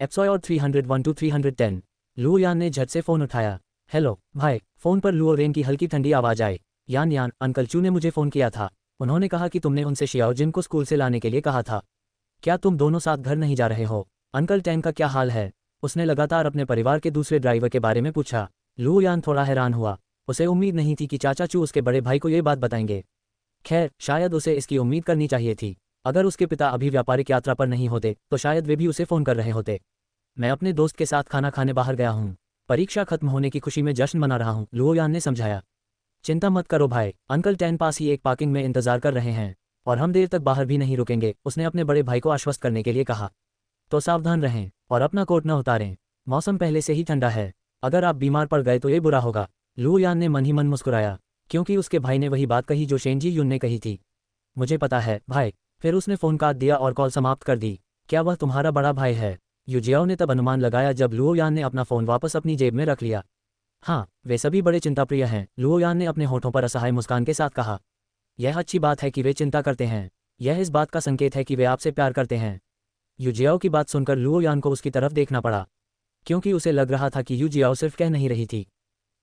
Episode 301 to 310। Luo यान ने झट से फ़ोन उठाया। हेलो भाई। फ़ोन पर लुओ रेन की हल्की ठंडी आवाज़ आई। यान अंकल चू ने मुझे फ़ोन किया था। उन्होंने कहा कि तुमने उनसे शियाओ जिन को स्कूल से लाने के लिए कहा था। क्या तुम दोनों साथ घर नहीं जा रहे हो? अंकल टैन का क्या हाल है? उसने लगातार अपने परिवार के दूसरे ड्राइवर के बारे में पूछा। लुओ यान थोड़ा हैरान हुआ। उसे उम्मीद नहीं थी कि चाचा चू उसके बड़े भाई को ये बात बताएंगे। खैर, शायद उसे इसकी उम्मीद करनी चाहिए थी। अगर उसके पिता अभी व्यापारिक यात्रा पर नहीं होते तो शायद वे भी उसे फ़ोन कर रहे होते। मैं अपने दोस्त के साथ खाना खाने बाहर गया हूँ। परीक्षा खत्म होने की खुशी में जश्न मना रहा हूँ, लुओ यान ने समझाया। चिंता मत करो भाई, अंकल टैन पास ही एक पार्किंग में इंतजार कर रहे हैं और हम देर तक बाहर भी नहीं रुकेंगे, उसने अपने बड़े भाई को आश्वस्त करने के लिए कहा। तो सावधान रहें और अपना कोट न उतारें। मौसम पहले से ही ठंडा है। अगर आप बीमार पड़ गए तो ये बुरा होगा। लुओ यान ने मन ही मन मुस्कुराया, क्योंकि उसके भाई ने वही बात कही जो शेंजी युन ने कही थी। मुझे पता है भाई। फिर उसने फ़ोन काट दिया और कॉल समाप्त कर दी। क्या वह तुम्हारा बड़ा भाई है? युजियाओ ने तब अनुमान लगाया जब लुओ यान ने अपना फ़ोन वापस अपनी जेब में रख लिया। हाँ, वे सभी बड़े चिंताप्रिय हैं, लुओ यान ने अपने होठों पर असहाय मुस्कान के साथ कहा। यह अच्छी बात है कि वे चिंता करते हैं। यह इस बात का संकेत है कि वे आपसे प्यार करते हैं। युजियाओ की बात सुनकर लुओ यान को उसकी तरफ देखना पड़ा, क्योंकि उसे लग रहा था कि युजियाओ सिर्फ कह नहीं रही थी।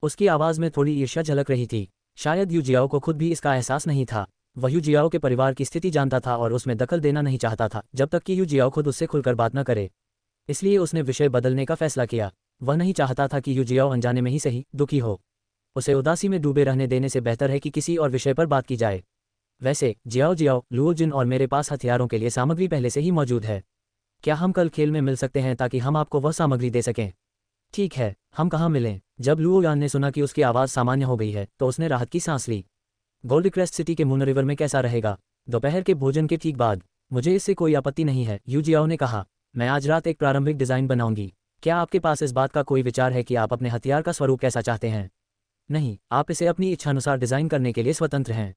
उसकी आवाज़ में थोड़ी ईर्ष्या झलक रही थी। शायद युजियाओ को खुद भी इसका एहसास नहीं था। वह युजियाओ के परिवार की स्थिति जानता था और उसमें दखल देना नहीं चाहता था जब तक कि युजियाओ खुद उससे खुलकर बात न करे। इसलिए उसने विषय बदलने का फैसला किया। वह नहीं चाहता था कि युजियाओ अनजाने में ही सही दुखी हो। उसे उदासी में डूबे रहने देने से बेहतर है कि किसी और विषय पर बात की जाए। वैसे जियाओ लुओ जिन और मेरे पास हथियारों के लिए सामग्री पहले से ही मौजूद है। क्या हम कल खेल में मिल सकते हैं ताकि हम आपको वह सामग्री दे सकें? ठीक है, हम कहाँ मिलें? जब लुओ यान ने सुना कि उसकी आवाज़ सामान्य हो गई है तो उसने राहत की सांस ली। गोल्ड क्रेस्ट सिटी के मून रिवर में कैसा रहेगा? दोपहर के भोजन के ठीक बाद। मुझे इससे कोई आपत्ति नहीं है, युजियाओ ने कहा। मैं आज रात एक प्रारंभिक डिज़ाइन बनाऊंगी। क्या आपके पास इस बात का कोई विचार है कि आप अपने हथियार का स्वरूप कैसा चाहते हैं? नहीं, आप इसे अपनी इच्छानुसार डिज़ाइन करने के लिए स्वतंत्र हैं।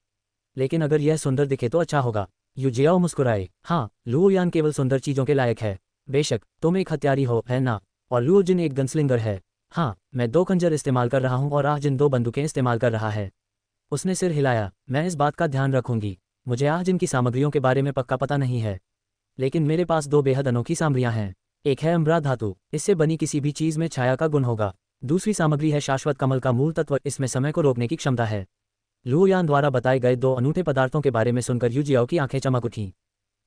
लेकिन अगर यह सुंदर दिखे तो अच्छा होगा। युजियाओ मुस्कुराए। हाँ, लुओ यान केवल सुंदर चीज़ों के लायक है। बेशक, तुम एक हत्यारी हो, है ना? और लुओ जिन एक गनस्लिंगर है। हाँ, मैं 2 खंजर इस्तेमाल कर रहा हूँ और आह जिन 2 बंदूकें इस्तेमाल कर रहा है। उसने सिर हिलाया। मैं इस बात का ध्यान रखूंगी। मुझे आह जिन की सामग्रियों के बारे में पक्का पता नहीं है, लेकिन मेरे पास 2 बेहद अनोखी सामग्रियां हैं। एक है अम्बरा धातु, इससे बनी किसी भी चीज़ में छाया का गुण होगा। दूसरी सामग्री है शाश्वत कमल का मूल तत्व, इसमें समय को रोकने की क्षमता है। लुओ यान द्वारा बताए गए 2 अनूठे पदार्थों के बारे में सुनकर युजियाओ की आंखें चमक उठीं।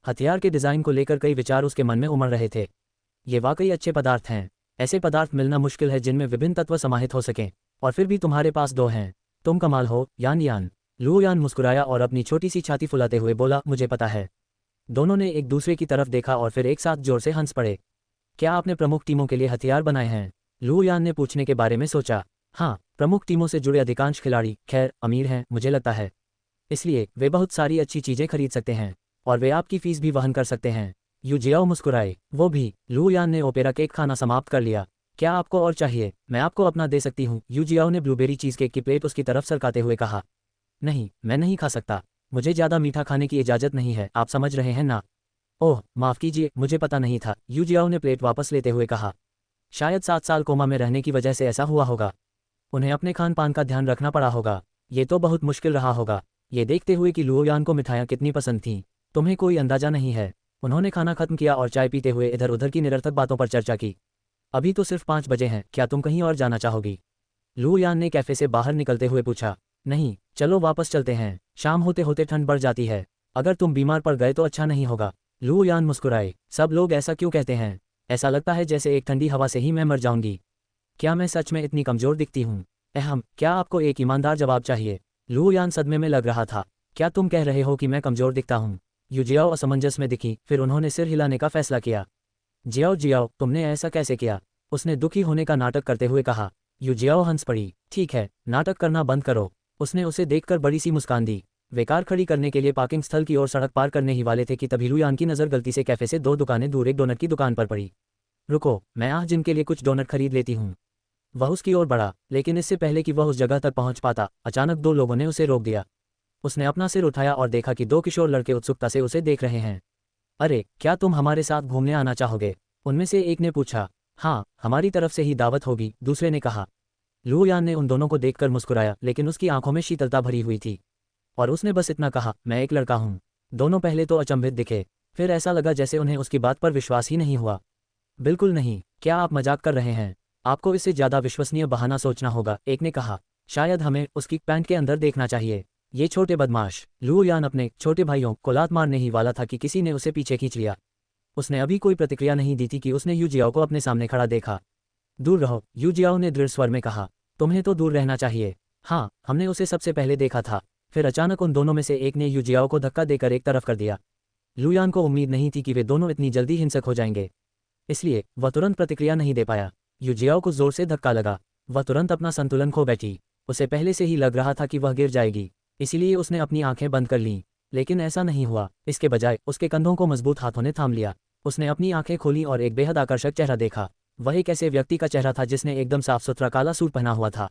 हथियार के डिज़ाइन को लेकर कई विचार उसके मन में उमड़ रहे थे। ये वाकई अच्छे पदार्थ हैं। ऐसे पदार्थ मिलना मुश्किल है जिनमें विभिन्न तत्व समाहित हो सकें, और फिर भी तुम्हारे पास 2 हैं। तुम कमाल हो, यान। लुओ यान मुस्कुराया और अपनी छोटी सी छाती फुलाते हुए बोला, मुझे पता है। दोनों ने एक दूसरे की तरफ देखा और फिर एक साथ जोर से हंस पड़े। क्या आपने प्रमुख टीमों के लिए हथियार बनाए हैं? लुओ यान ने पूछने के बारे में सोचा। हाँ, प्रमुख टीमों से जुड़े अधिकांश खिलाड़ी खैर अमीर हैं, मुझे लगता है। इसलिए वे बहुत सारी अच्छी चीज़ें खरीद सकते हैं और वे आपकी फीस भी वहन कर सकते हैं। युजियाओ मुस्कुराए। वो भी? लुओ यान ने ओपेरा केक खाना समाप्त कर लिया। क्या आपको और चाहिए? मैं आपको अपना दे सकती हूँ, युजियाओ ने ब्लूबेरी चीज़ केक की प्लेट उसकी तरफ सरकाते हुए कहा। नहीं, मैं नहीं खा सकता। मुझे ज़्यादा मीठा खाने की इजाज़त नहीं है, आप समझ रहे हैं ना? ओह माफ़ कीजिए, मुझे पता नहीं था, युजियाओ ने प्लेट वापस लेते हुए कहा। शायद 7 साल कोमा में रहने की वजह से ऐसा हुआ होगा। उन्हें अपने खान पान का ध्यान रखना पड़ा होगा। ये तो बहुत मुश्किल रहा होगा। ये देखते हुए कि लुओ यान को मिठाइयाँ कितनी पसंद थीं, तुम्हें कोई अंदाजा नहीं है। उन्होंने खाना खत्म किया और चाय पीते हुए इधर उधर की निरर्थक बातों पर चर्चा की। अभी तो सिर्फ 5 बजे हैं, क्या तुम कहीं और जाना चाहोगी? लुओ यान ने कैफ़े से बाहर निकलते हुए पूछा। नहीं, चलो वापस चलते हैं। शाम होते होते ठंड बढ़ जाती है। अगर तुम बीमार पड़ गए तो अच्छा नहीं होगा। लुओ यान मुस्कुराए। सब लोग ऐसा क्यों कहते हैं? ऐसा लगता है जैसे एक ठंडी हवा से ही मैं मर जाऊंगी। क्या मैं सच में इतनी कमज़ोर दिखती हूँ? अहम, क्या आपको एक ईमानदार जवाब चाहिए? लुओ यान सदमे में लग रहा था। क्या तुम कह रहे हो कि मैं कमज़ोर दिखता हूँ? युजियाओ असमंजस में दिखी, फिर उन्होंने सिर हिलाने का फैसला किया। जियाओ, तुमने ऐसा कैसे किया? उसने दुखी होने का नाटक करते हुए कहा। युजियाओ हंस पड़ी। ठीक है, नाटक करना बंद करो। उसने उसे देखकर बड़ी सी मुस्कान दी। वे कार खड़ी करने के लिए पार्किंग स्थल की ओर सड़क पार करने ही वाले थे कि तभी लुओ यान की नज़र गलती से कैफ़े से 2 दुकानें दूर एक डोनट की दुकान पर पड़ी। रुको, मैं आह जिन के लिए कुछ डोनट खरीद लेती हूँ। वह उसकी ओर बढ़ा, लेकिन इससे पहले कि वह उस जगह तक पहुंच पाता, अचानक 2 लोगों ने उसे रोक दिया। उसने अपना सिर उठाया और देखा कि 2 किशोर लड़के उत्सुकता से उसे देख रहे हैं। अरे, क्या तुम हमारे साथ घूमने आना चाहोगे? उनमें से एक ने पूछा। हाँ, हमारी तरफ से ही दावत होगी, दूसरे ने कहा। लुओ यान ने उन दोनों को देखकर मुस्कुराया, लेकिन उसकी आंखों में शीतलता भरी हुई थी। और उसने बस इतना कहा, मैं एक लड़का हूँ। दोनों पहले तो अचंभित दिखे, फिर ऐसा लगा जैसे उन्हें उसकी बात पर विश्वास ही नहीं हुआ। बिल्कुल नहीं, क्या आप मजाक कर रहे हैं? आपको इससे ज़्यादा विश्वसनीय बहाना सोचना होगा, एक ने कहा। शायद हमें उसकी पैंट के अंदर देखना चाहिए। ये छोटे बदमाश। लुओ यान अपने छोटे भाइयों को लात मारने ही वाला था कि किसी ने उसे पीछे खींच लिया। उसने अभी कोई प्रतिक्रिया नहीं दी थी कि उसने यू जियाओ को अपने सामने खड़ा देखा। दूर रहो, यू जियाओ ने दृढ़ स्वर में कहा। तुम्हें तो दूर रहना चाहिए। हाँ, हमने उसे सबसे पहले देखा था। फिर अचानक उन दोनों में से एक ने यू जियाओ को धक्का देकर एक तरफ कर दिया। लुयान को उम्मीद नहीं थी कि वे दोनों इतनी जल्दी हिंसक हो जाएंगे, इसलिए वह तुरंत प्रतिक्रिया नहीं दे पाया। यू जियाओ को जोर से धक्का लगा। वह तुरंत अपना संतुलन खो बैठी। उसे पहले से ही लग रहा था कि वह गिर जाएगी, इसीलिए उसने अपनी आंखें बंद कर लीं। लेकिन ऐसा नहीं हुआ। इसके बजाय उसके कंधों को मजबूत हाथों ने थाम लिया। उसने अपनी आंखें खोली और एक बेहद आकर्षक चेहरा देखा। वह एक ऐसे व्यक्ति का चेहरा था जिसने एकदम साफ सुथरा काला सूट पहना हुआ था।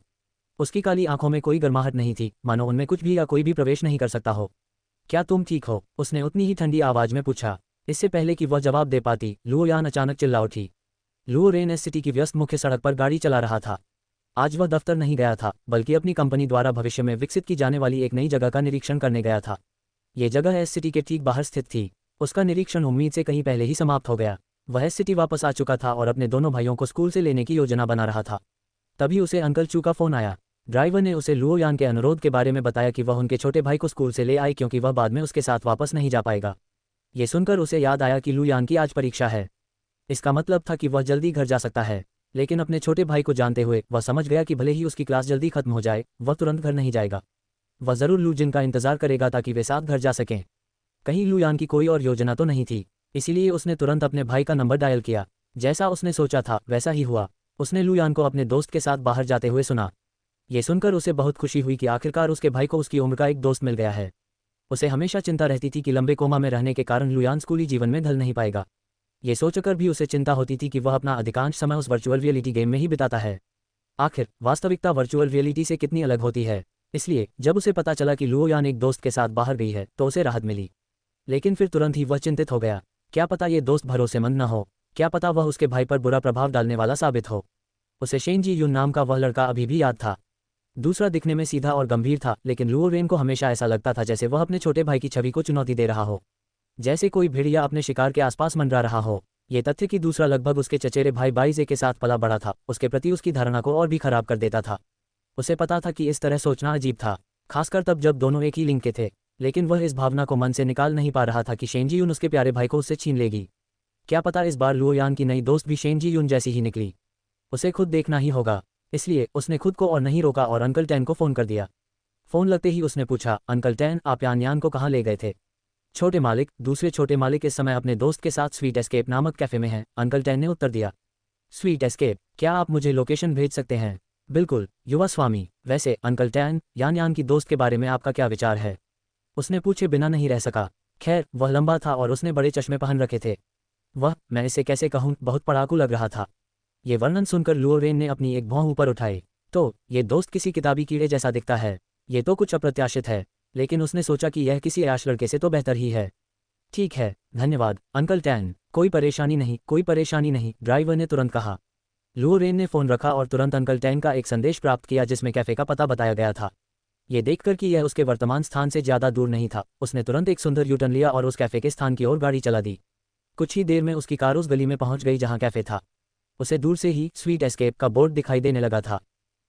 उसकी काली आंखों में कोई गर्माहट नहीं थी, मानो उनमें कुछ भी या कोई भी प्रवेश नहीं कर सकता हो। क्या तुम ठीक हो? उसने उतनी ही ठंडी आवाज में पूछा। इससे पहले कि वह जवाब दे पाती, लुओ यान अचानक चिल्ला उठी। लुओ रेन एस सिटी की व्यस्त मुख्य सड़क पर गाड़ी चला रहा था। आज वह दफ्तर नहीं गया था, बल्कि अपनी कंपनी द्वारा भविष्य में विकसित की जाने वाली एक नई जगह का निरीक्षण करने गया था। ये जगह एस सिटी के ठीक बाहर स्थित थी। उसका निरीक्षण उम्मीद से कहीं पहले ही समाप्त हो गया। वह एस सिटी वापस आ चुका था और अपने दोनों भाइयों को स्कूल से लेने की योजना बना रहा था। तभी उसे अंकल चू का फोन आया। ड्राइवर ने उसे लुओ यान के अनुरोध के बारे में बताया कि वह उनके छोटे भाई को स्कूल से ले आए क्योंकि वह बाद में उसके साथ वापस नहीं जा पाएगा। ये सुनकर उसे याद आया कि लुओ यान की आज परीक्षा है। इसका मतलब था कि वह जल्दी घर जा सकता है, लेकिन अपने छोटे भाई को जानते हुए वह समझ गया कि भले ही उसकी क्लास जल्दी खत्म हो जाए, वह तुरंत घर नहीं जाएगा। वह जरूर लू जिन का इंतजार करेगा ताकि वे साथ घर जा सकें। कहीं लू यान की कोई और योजना तो नहीं थी, इसीलिए उसने तुरंत अपने भाई का नंबर डायल किया। जैसा उसने सोचा था वैसा ही हुआ। उसने लू यान को अपने दोस्त के साथ बाहर जाते हुए सुना। ये सुनकर उसे बहुत खुशी हुई कि आखिरकार उसके भाई को उसकी उम्र का एक दोस्त मिल गया है। उसे हमेशा चिंता रहती थी कि लंबे कोमा में रहने के कारण लू यान स्कूली जीवन में ढल नहीं पाएगा। ये सोचकर भी उसे चिंता होती थी कि वह अपना अधिकांश समय उस वर्चुअल रियलिटी गेम में ही बिताता है। आखिर वास्तविकता वर्चुअल रियलिटी से कितनी अलग होती है। इसलिए जब उसे पता चला कि लुओ यान एक दोस्त के साथ बाहर गई है तो उसे राहत मिली। लेकिन फिर तुरंत ही वह चिंतित हो गया। क्या पता ये दोस्त भरोसेमंद न हो? क्या पता वह उसके भाई पर बुरा प्रभाव डालने वाला साबित हो? उसे शेन जी यून नाम का वह लड़का अभी भी याद था। दूसरा दिखने में सीधा और गंभीर था, लेकिन लुओ रेन को हमेशा ऐसा लगता था जैसे वह अपने छोटे भाई की छवि को चुनौती दे रहा हो, जैसे कोई भेड़िया अपने शिकार के आसपास मंडरा रहा हो। ये तथ्य कि दूसरा लगभग उसके चचेरे भाई बाइजे के साथ पला बड़ा था, उसके प्रति उसकी धारणा को और भी खराब कर देता था। उसे पता था कि इस तरह सोचना अजीब था, खासकर तब जब दोनों एक ही लिंग के थे, लेकिन वह इस भावना को मन से निकाल नहीं पा रहा था कि शेन जी यून उसके प्यारे भाई को उससे छीन लेगी। क्या पता इस बार लुओ यान की नई दोस्त भी शेन जी यून जैसी ही निकली। उसे खुद देखना ही होगा। इसलिए उसने खुद को और नहीं रोका और अंकल टैन को फ़ोन कर दिया। फ़ोन लगते ही उसने पूछा, अंकल टैन, आप यान यान को कहाँ ले गए थे? छोटे मालिक, दूसरे छोटे मालिक इस समय अपने दोस्त के साथ स्वीट एस्केप नामक कैफ़े में हैं, अंकल टैन ने उत्तर दिया। Sweet escape? क्या आप मुझे लोकेशन भेज सकते हैं? बिल्कुल, युवा स्वामी। वैसे अंकल टैन, यान यान की दोस्त के बारे में आपका क्या विचार है? उसने पूछे बिना नहीं रह सका। खैर, वह लंबा था और उसने बड़े चश्मे पहन रखे थे। मैं इसे कैसे कहूँ, बहुत पढ़ाकू लग रहा था। ये वर्णन सुनकर लुओ रेन ने अपनी एक भौं ऊपर उठाई। तो ये दोस्त किसी किताबी कीड़े जैसा दिखता है। ये तो कुछ अप्रत्याशित है, लेकिन उसने सोचा कि यह किसी ऐश लड़के से तो बेहतर ही है। ठीक है, धन्यवाद अंकल टैन। कोई परेशानी नहीं, कोई परेशानी नहीं, ड्राइवर ने तुरंत कहा। लुओ रेन ने फ़ोन रखा और तुरंत अंकल टैन का एक संदेश प्राप्त किया जिसमें कैफ़े का पता बताया गया था। ये देखकर कि यह उसके वर्तमान स्थान से ज़्यादा दूर नहीं था, उसने तुरंत एक सुंदर यूटर्न लिया और उस कैफ़े के स्थान की ओर गाड़ी चला दी। कुछ ही देर में उसकी कार उस गली में पहुंच गई जहां कैफ़े था। उसे दूर से ही स्वीट एस्केप का बोर्ड दिखाई देने लगा था,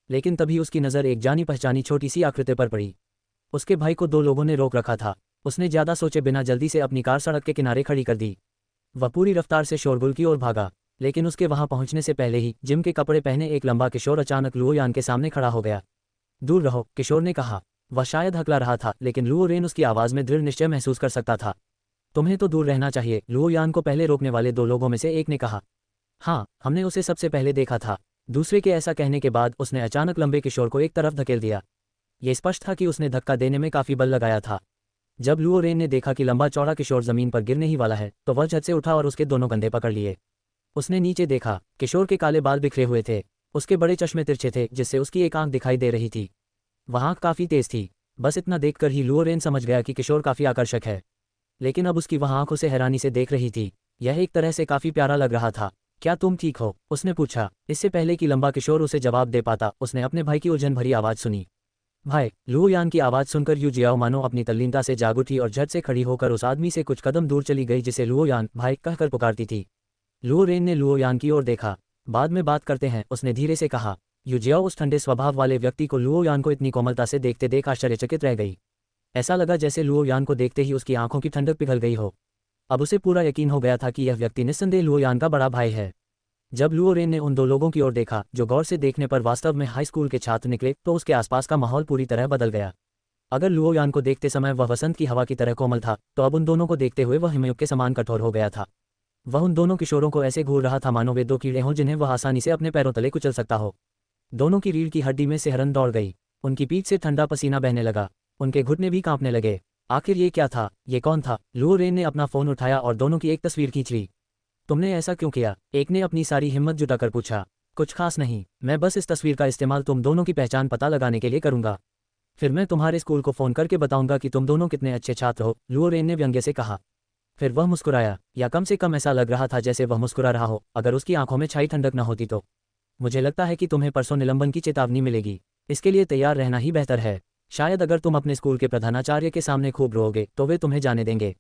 लेकिन तभी उसकी नज़र एक जानी पहचानी छोटी सी आकृति पर पड़ी। उसके भाई को दो लोगों ने रोक रखा था। उसने ज़्यादा सोचे बिना जल्दी से अपनी कार सड़क के किनारे खड़ी कर दी। वह पूरी रफ्तार से शोरगुल की ओर भागा, लेकिन उसके वहां पहुंचने से पहले ही जिम के कपड़े पहने एक लंबा किशोर अचानक लुओ यान के सामने खड़ा हो गया। दूर रहो, किशोर ने कहा। वह शायद हकला रहा था, लेकिन लुओ रेन उसकी आवाज़ में दृढ़ निश्चय महसूस कर सकता था। तुम्हें तो दूर रहना चाहिए, लुओ यान को पहले रोकने वाले दो लोगों में से एक ने कहा। हाँ, हमने उसे सबसे पहले देखा था। दूसरे के ऐसा कहने के बाद उसने अचानक लंबे किशोर को एक तरफ धकेल दिया। ये स्पष्ट था कि उसने धक्का देने में काफ़ी बल लगाया था। जब लुओ रेन ने देखा कि लंबा चौड़ा किशोर ज़मीन पर गिरने ही वाला है, तो वह झट से उठा और उसके दोनों कंधे पकड़ लिए। उसने नीचे देखा। किशोर के काले बाल बिखरे हुए थे, उसके बड़े चश्मे तिरछे थे जिससे उसकी एक आंख दिखाई दे रही थी। वह आंख काफ़ी तेज थी। बस इतना देखकर ही लुओ रेन समझ गया कि किशोर काफ़ी आकर्षक है, लेकिन अब उसकी वह आंख उसे हैरानी से देख रही थी। यह एक तरह से काफ़ी प्यारा लग रहा था। क्या तुम ठीक हो? उसने पूछा। इससे पहले कि लंबा किशोर उसे जवाब दे पाता, उसने अपने भाई की उलझन भरी आवाज़ सुनी। भाई! लुओ यान की आवाज़ सुनकर यू जियाओ मानो अपनी तल्लीनता से जाग उठी और झट से खड़ी होकर उस आदमी से कुछ कदम दूर चली गई जिसे लुओ यान भाई कहकर पुकारती थी। लुओ रेन ने लुओ यान की ओर देखा। बाद में बात करते हैं, उसने धीरे से कहा। यू जियाओ उस ठंडे स्वभाव वाले व्यक्ति को लुओ यान को इतनी कोमलता से देखते देख आश्चर्यचकित रह गई। ऐसा लगा जैसे लुओ यान को देखते ही उसकी आंखों की ठंडक पिघल गई हो। अब उसे पूरा यकीन हो गया था कि यह व्यक्ति निस्संदेह लुओ यान का बड़ा भाई है। जब लुओ रेन ने उन दो लोगों की ओर देखा जो गौर से देखने पर वास्तव में हाई स्कूल के छात्र निकले, तो उसके आसपास का माहौल पूरी तरह बदल गया। अगर लुओ यान को देखते समय वह वसंत की हवा की तरह कोमल था, तो अब उन दोनों को देखते हुए वह हिमयुग के समान कठोर हो गया था। वह उन दोनों किशोरों को ऐसे घूर रहा था मानो वे दो कीड़े हों जिन्हें वह आसानी से अपने पैरों तले कुचल सकता हो। दोनों की रीढ़ की हड्डी में सिहरन दौड़ गई। उनकी पीठ से ठंडा पसीना बहने लगा। उनके घुटने भी कांपने लगे। आखिर ये क्या था? ये कौन था? लुओ रेन ने अपना फोन उठाया और दोनों की एक तस्वीर खींच ली। तुमने ऐसा क्यों किया? एक ने अपनी सारी हिम्मत जुटाकर पूछा। कुछ खास नहीं, मैं बस इस तस्वीर का इस्तेमाल तुम दोनों की पहचान पता लगाने के लिए करूंगा। फिर मैं तुम्हारे स्कूल को फ़ोन करके बताऊंगा कि तुम दोनों कितने अच्छे छात्र हो, लुओ रेन ने व्यंग्य से कहा। फिर वह मुस्कुराया, या कम से कम ऐसा लग रहा था जैसे वह मुस्कुरा रहा हो, अगर उसकी आंखों में छाई ठंडक न होती तो। मुझे लगता है कि तुम्हें परसों निलंबन की चेतावनी मिलेगी। इसके लिए तैयार रहना ही बेहतर है। शायद अगर तुम अपने स्कूल के प्रधानाचार्य के सामने खूब रोओगे तो वे तुम्हें जाने देंगे।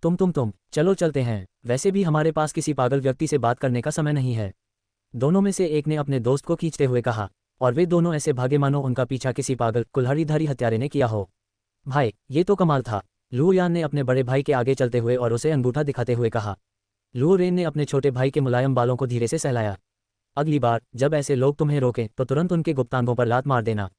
तुम चलो चलते हैं। वैसे भी हमारे पास किसी पागल व्यक्ति से बात करने का समय नहीं है। दोनों में से एक ने अपने दोस्त को खींचते हुए कहा, और वे दोनों ऐसे भागे मानो उनका पीछा किसी पागल कुल्हाड़ीधारी हत्यारे ने किया हो। भाई, ये तो कमाल था, लुओ यान ने अपने बड़े भाई के आगे चलते हुए और उसे अंगूठा दिखाते हुए कहा। लुओ रेन ने अपने छोटे भाई के मुलायम बालों को धीरे से सहलाया। अगली बार जब ऐसे लोग तुम्हें रोकें तो तुरंत उनके गुप्तांगों पर लात मार देना।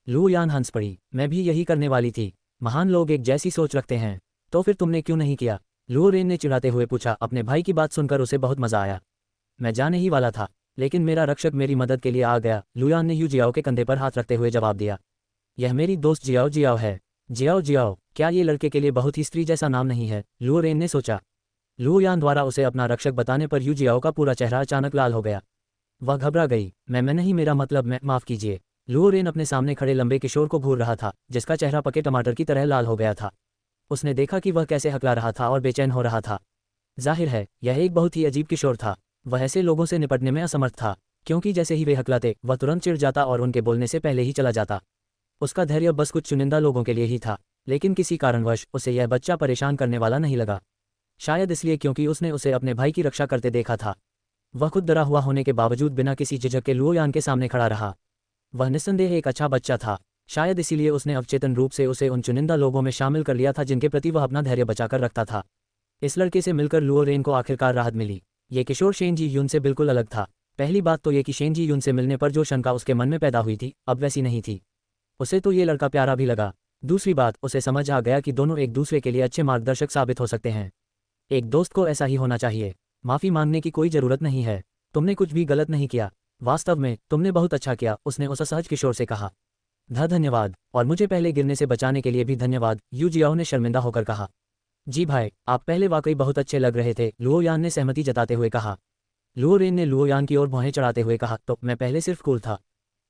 लुओ यान हंस पड़ी। मैं भी यही करने वाली थी। महान लोग एक जैसी सोच रखते हैं। तो फिर तुमने क्यों नहीं किया? लुओ रेन ने चिढ़ाते हुए पूछा। अपने भाई की बात सुनकर उसे बहुत मजा आया। मैं जाने ही वाला था, लेकिन मेरा रक्षक मेरी मदद के लिए आ गया, लुओ यान ने यू जियाओ के कंधे पर हाथ रखते हुए जवाब दिया। यह मेरी दोस्त जियाओ जियाओ है। जियाओ जियाओ, क्या ये लड़के के लिए बहुत ही स्त्री जैसा नाम नहीं है? लुओ रेन ने सोचा। लुओ यान द्वारा उसे अपना रक्षक बताने पर यू जियाओ का पूरा चेहरा अचानक लाल हो गया। वह घबरा गई। मैं नहीं, मेरा मतलब मैं, माफ कीजिए। लुओ रेन अपने सामने खड़े लंबे किशोर को घूर रहा था, जिसका चेहरा पके टमाटर की तरह लाल हो गया था। उसने देखा कि वह कैसे हकला रहा था और बेचैन हो रहा था। जाहिर है, यह एक बहुत ही अजीब किशोर था। वह ऐसे लोगों से निपटने में असमर्थ था, क्योंकि जैसे ही वे हकलाते वह तुरंत चिढ़ जाता और उनके बोलने से पहले ही चला जाता। उसका धैर्य बस कुछ चुनिंदा लोगों के लिए ही था, लेकिन किसी कारणवश उसे यह बच्चा परेशान करने वाला नहीं लगा। शायद इसलिए क्योंकि उसने उसे अपने भाई की रक्षा करते देखा था। वह खुद डरा हुआ होने के बावजूद बिना किसी झिझक के लुओ यान के सामने खड़ा रहा। वह निस्संदेह एक अच्छा बच्चा था। शायद इसीलिए उसने अवचेतन रूप से उसे उन चुनिंदा लोगों में शामिल कर लिया था जिनके प्रति वह अपना धैर्य बचाकर रखता था। इस लड़के से मिलकर लुओ रेन को आखिरकार राहत मिली। ये किशोर शेन जी यून से बिल्कुल अलग था। पहली बात तो ये कि शेन जी यून से मिलने पर जो शंका उसके मन में पैदा हुई थी, अब वैसी नहीं थी। उसे तो ये लड़का प्यारा भी लगा। दूसरी बात, उसे समझ आ गया कि दोनों एक दूसरे के लिए अच्छे मार्गदर्शक साबित हो सकते हैं। एक दोस्त को ऐसा ही होना चाहिए। माफी मांगने की कोई जरूरत नहीं है। तुमने कुछ भी गलत नहीं किया। वास्तव में तुमने बहुत अच्छा किया, उसने उस असहज किशोर से कहा। धन्यवाद, और मुझे पहले गिरने से बचाने के लिए भी धन्यवाद, यू जियाओ ने शर्मिंदा होकर कहा। जी भाई, आप पहले वाकई बहुत अच्छे लग रहे थे, लुओ यान ने सहमति जताते हुए कहा। लुओ रेन ने लुओ यान की ओर भौहें चढ़ाते हुए कहा, तो मैं पहले सिर्फ कूल था।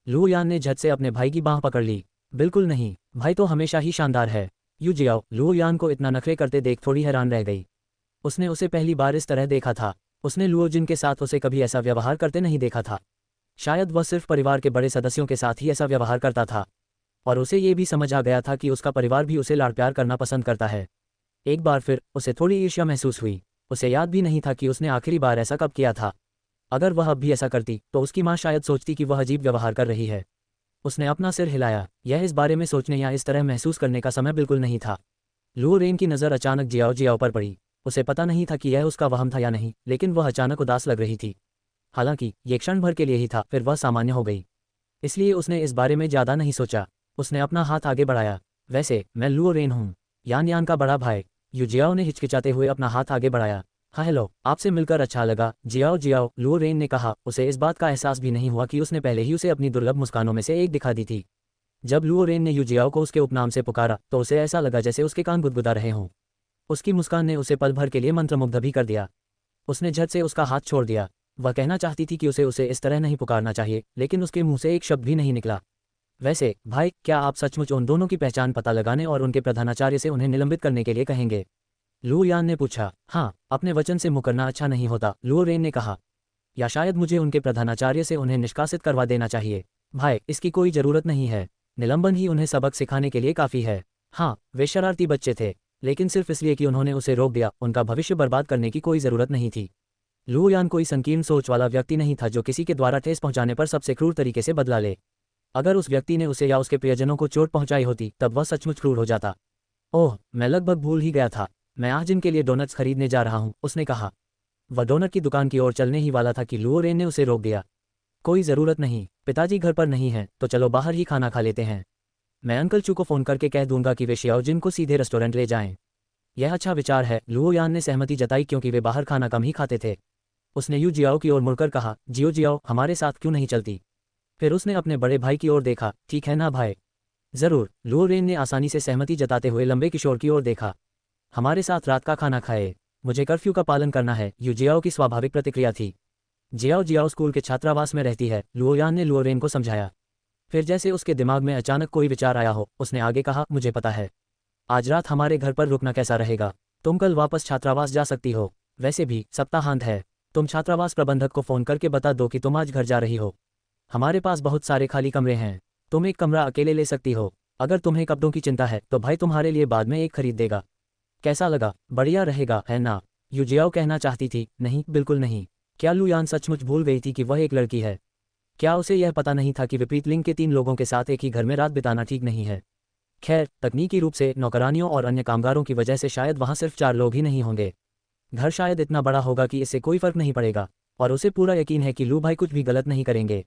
लुओ यान ने झट से अपने भाई की बांह पकड़ ली। बिल्कुल नहीं, भाई तो हमेशा ही शानदार है। यू जियाओ लुओ यान को इतना नखरे करते देख थोड़ी हैरान रह गई। उसने उसे पहली बार इस तरह देखा था। उसने लुओ जिन के साथ उसे कभी ऐसा व्यवहार करते नहीं देखा था। शायद वह सिर्फ परिवार के बड़े सदस्यों के साथ ही ऐसा व्यवहार करता था, और उसे ये भी समझ आ गया था कि उसका परिवार भी उसे लाड़ प्यार करना पसंद करता है। एक बार फिर उसे थोड़ी ईर्ष्या महसूस हुई। उसे याद भी नहीं था कि उसने आखिरी बार ऐसा कब किया था। अगर वह अब भी ऐसा करती तो उसकी माँ शायद सोचती कि वह अजीब व्यवहार कर रही है। उसने अपना सिर हिलाया। यह इस बारे में सोचने या इस तरह महसूस करने का समय बिल्कुल नहीं था। लुओ रेन की नज़र अचानक जियाओ जियाओ पर पड़ी। उसे पता नहीं था कि यह उसका वहम था या नहीं, लेकिन वह अचानक उदास लग रही थी। हालांकि ये क्षण भर के लिए ही था, फिर वह सामान्य हो गई। इसलिए उसने इस बारे में ज़्यादा नहीं सोचा। उसने अपना हाथ आगे बढ़ाया। वैसे मैं लुओ रेन हूँ, यान यान का बड़ा भाई। यू जियाओ ने हिचकिचाते हुए अपना हाथ आगे बढ़ाया। हाँ हेलो, आपसे मिलकर अच्छा लगा, जियाओ जियाओ, लुओ रेन ने कहा। उसे इस बात का एहसास भी नहीं हुआ कि उसने पहले ही उसे अपनी दुर्लभ मुस्कानों में से एक दिखा दी थी। जब लुओ रेन ने यू जियाओ को उसके उपनाम से पुकारा तो उसे ऐसा लगा जैसे उसके कान गुदगुदा रहे हों। उसकी मुस्कान ने उसे पल भर के लिए मंत्रमुग्ध भी कर दिया। उसने झट से उसका हाथ छोड़ दिया। वह कहना चाहती थी कि उसे इस तरह नहीं पुकारना चाहिए, लेकिन उसके मुंह से एक शब्द भी नहीं निकला। वैसे भाई, क्या आप सचमुच उन दोनों की पहचान पता लगाने और उनके प्रधानाचार्य से उन्हें निलंबित करने के लिए कहेंगे? लुओ यान ने पूछा। हाँ, अपने वचन से मुकरना अच्छा नहीं होता, लुओ रेन ने कहा। या शायद मुझे उनके प्रधानाचार्य से उन्हें निष्कासित करवा देना चाहिए। भाई, इसकी कोई जरूरत नहीं है। निलंबन ही उन्हें सबक सिखाने के लिए काफ़ी है। हाँ, वे शरारती बच्चे थे, लेकिन सिर्फ इसलिए कि उन्होंने उसे रोक दिया, उनका भविष्य बर्बाद करने की कोई ज़रूरत नहीं थी। लुओ यान कोई संकीर्ण सोच वाला व्यक्ति नहीं था जो किसी के द्वारा ठेस पहुंचाने पर सबसे क्रूर तरीके से बदला ले। अगर उस व्यक्ति ने उसे या उसके प्रियजनों को चोट पहुंचाई होती तब वह सचमुच क्रूर हो जाता। ओह, मैं लगभग भूल ही गया था, मैं आज इनके लिए डोनट्स खरीदने जा रहा हूं, उसने कहा। वह डोनट की दुकान की ओर चलने ही वाला था कि लुओ रेन ने उसे रोक दिया। कोई ज़रूरत नहीं, पिताजी घर पर नहीं हैं, तो चलो बाहर ही खाना खा लेते हैं। मैं अंकल चू को फ़ोन करके कह दूंगा कि वे शियाओजिन को सीधे रेस्टोरेंट ले जाएं। यह अच्छा विचार है, लुओ यान ने सहमति जताई क्योंकि वे बाहर खाना कम ही खाते थे। उसने यू जियाओ की ओर मुड़कर कहा, जियो जियाओ, हमारे साथ क्यों नहीं चलती? फिर उसने अपने बड़े भाई की ओर देखा। ठीक है ना भाई? ज़रूर, लुओ रेन ने आसानी से सहमति जताते हुए लंबे किशोर की ओर देखा। हमारे साथ रात का खाना खाए, मुझे कर्फ्यू का पालन करना है, यू जियाओ की स्वाभाविक प्रतिक्रिया थी। जियाओ जियाओ स्कूल के छात्रावास में रहती है, लुओ यान ने लुओ रेन को समझाया। फिर जैसे उसके दिमाग में अचानक कोई विचार आया हो, उसने आगे कहा, मुझे पता है, आज रात हमारे घर पर रुकना कैसा रहेगा? तुम कल वापस छात्रावास जा सकती हो, वैसे भी सप्ताहांत है। तुम छात्रावास प्रबंधक को फ़ोन करके बता दो कि तुम आज घर जा रही हो। हमारे पास बहुत सारे खाली कमरे हैं, तुम एक कमरा अकेले ले सकती हो। अगर तुम्हें कपड़ों की चिंता है तो भाई तुम्हारे लिए बाद में एक खरीद देगा। कैसा लगा? बढ़िया रहेगा, है ना? यू जियाओ कहना चाहती थी, नहीं, बिल्कुल नहीं। क्या लू यान सचमुच भूल गई थी कि वह एक लड़की है? क्या उसे यह पता नहीं था कि विपरीत लिंग के 3 लोगों के साथ एक ही घर में रात बिताना ठीक नहीं है? खैर, तकनीकी रूप से नौकरानियों और अन्य कामगारों की वजह से शायद वहाँ सिर्फ 4 लोग ही नहीं होंगे। घर शायद इतना बड़ा होगा कि इससे कोई फर्क नहीं पड़ेगा, और उसे पूरा यकीन है कि लू भाई कुछ भी गलत नहीं करेंगे।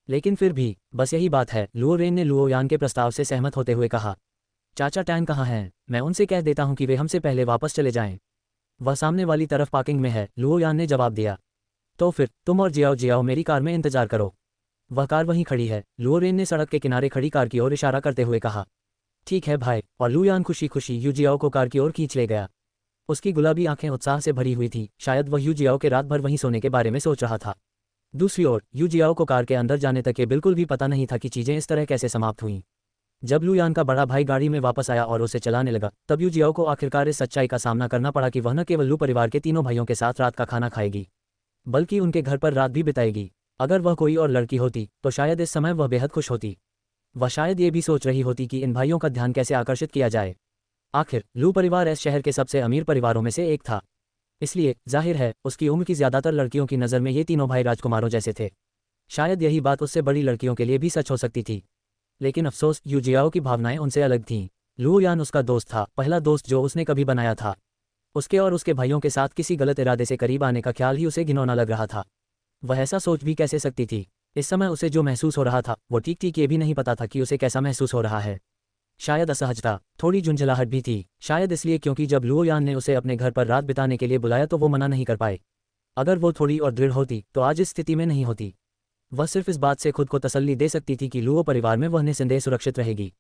लेकिन फिर भी, बस यही बात है, लुओ रेन ने लुओ यान के प्रस्ताव से सहमत होते हुए कहा। चाचा टैन कहाँ हैं? मैं उनसे कह देता हूँ कि वे हमसे पहले वापस चले जाएं। वह सामने वाली तरफ पार्किंग में है, लुओ यान ने जवाब दिया। तो फिर तुम और जियाओ जियाओ मेरी कार में इंतजार करो। वह कार वहीं खड़ी है, लुओ रेन ने सड़क के किनारे खड़ी कार की ओर इशारा करते हुए कहा। ठीक है भाई, और लू यान खुशी खुशी यू जियाओ को कार की ओर खींच ले गया। उसकी गुलाबी आंखें उत्साह से भरी हुई थी, शायद वह यू जियाओ के रात भर वहीं सोने के बारे में सोच रहा था। दूसरी ओर यू जियाओ को कार के अंदर जाने तक ये बिल्कुल भी पता नहीं था कि चीज़ें इस तरह कैसे समाप्त हुईं। जब लू यान का बड़ा भाई गाड़ी में वापस आया और उसे चलाने लगा, तब यू जियाओ को आखिरकार इस सच्चाई का सामना करना पड़ा कि वह न केवल लू परिवार के 3 भाइयों के साथ रात का खाना खाएगी, बल्कि उनके घर पर रात भी बिताएगी। अगर वह कोई और लड़की होती तो शायद इस समय वह बेहद खुश होती। वह शायद ये भी सोच रही होती कि इन भाइयों का ध्यान कैसे आकर्षित किया जाए। आखिर लू परिवार इस शहर के सबसे अमीर परिवारों में से एक था, इसलिए जाहिर है उसकी उम्र की ज़्यादातर लड़कियों की नज़र में ये 3 भाई राजकुमारों जैसे थे। शायद यही बात उससे बड़ी लड़कियों के लिए भी सच हो सकती थी। लेकिन अफसोस, यू जियाओ की भावनाएं उनसे अलग थीं। लुओ यान उसका दोस्त था, पहला दोस्त जो उसने कभी बनाया था। उसके और उसके भाइयों के साथ किसी गलत इरादे से करीब आने का ख्याल ही उसे घिनौना लग रहा था। वह ऐसा सोच भी कैसे सकती थी? इस समय उसे जो महसूस हो रहा था वो ठीक ठीक ये भी नहीं पता था कि उसे कैसा महसूस हो रहा है। शायद असहजता, थोड़ी झुंझलाहट भी थी, शायद इसलिए क्योंकि जब लुओ यान ने उसे अपने घर पर रात बिताने के लिए बुलाया तो वो मना नहीं कर पाए। अगर वो थोड़ी और दृढ़ होती तो आज इस स्थिति में नहीं होती। वह सिर्फ इस बात से खुद को तसल्ली दे सकती थी कि लुओ परिवार में वह निसंदेह सुरक्षित रहेगी।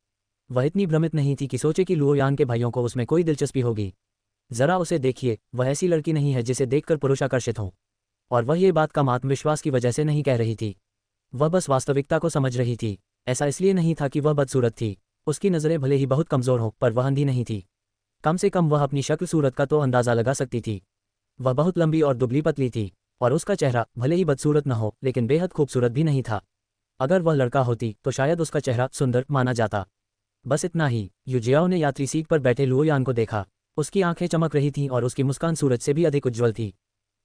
वह इतनी भ्रमित नहीं थी कि सोचे कि लुओ यान के भाइयों को उसमें कोई दिलचस्पी होगी। जरा उसे देखिए, वह ऐसी लड़की नहीं है जिसे देखकर पुरुष आकर्षित हों। और वह ये बात कम आत्मविश्वास की वजह से नहीं कह रही थी, वह बस वास्तविकता को समझ रही थी। ऐसा इसलिए नहीं था कि वह बदसूरत थी, उसकी नज़रें भले ही बहुत कमज़ोर हों पर वह अंधी नहीं थी। कम से कम वह अपनी शक्ल सूरत का तो अंदाज़ा लगा सकती थी। वह बहुत लंबी और दुबली पतली थी, और उसका चेहरा भले ही बदसूरत न हो लेकिन बेहद खूबसूरत भी नहीं था। अगर वह लड़का होती तो शायद उसका चेहरा सुंदर माना जाता। बस इतना ही। यू जियाओ ने यात्री सीट पर बैठे लुओ यान को देखा। उसकी आंखें चमक रही थीं और उसकी मुस्कान सूरज से भी अधिक उज्ज्वल थी।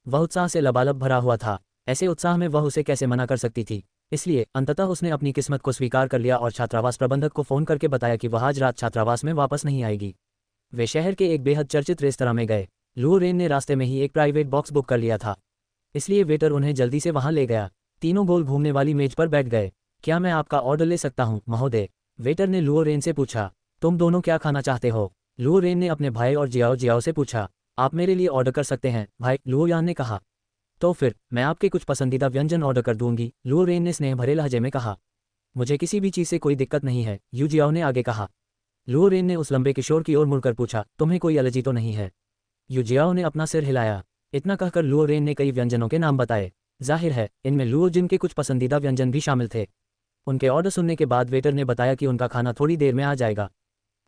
वह उत्साह से लबालब भरा हुआ था। ऐसे उत्साह में वह उसे कैसे मना कर सकती थी? इसलिए अंततः उसने अपनी किस्मत को स्वीकार कर लिया और छात्रावास प्रबंधक को फ़ोन करके बताया कि वह आज रात छात्रावास में वापस नहीं आएगी। वे शहर के एक बेहद चर्चित रेस्तरां में गए। लुओ रेन ने रास्ते में ही एक प्राइवेट बॉक्स बुक कर लिया था, इसलिए वेटर उन्हें जल्दी से वहां ले गया। तीनों गोल घूमने वाली मेज पर बैठ गए। क्या मैं आपका ऑर्डर ले सकता हूं, महोदय? वेटर ने लुओ रेन से पूछा। तुम दोनों क्या खाना चाहते हो? लुओ रेन ने अपने भाई और जियाओ जियाओ से पूछा। आप मेरे लिए ऑर्डर कर सकते हैं भाई, लुओ यान ने कहा। तो फिर मैं आपके कुछ पसंदीदा व्यंजन ऑर्डर कर दूंगी, लुओ रेन ने स्नेह भरे लहजे में कहा। मुझे किसी भी चीज़ से कोई दिक्कत नहीं है, यू जियाओ ने आगे कहा। लुओ रेन ने उस लंबे किशोर की ओर मुड़कर पूछा, तुम्हें कोई एलर्जी तो नहीं है? यू जियाओ ने अपना सिर हिलाया। इतना कहकर लुओ रेन ने कई व्यंजनों के नाम बताए। जाहिर है इनमें लुओ जिन के कुछ पसंदीदा व्यंजन भी शामिल थे। उनके ऑर्डर सुनने के बाद वेटर ने बताया कि उनका खाना थोड़ी देर में आ जाएगा।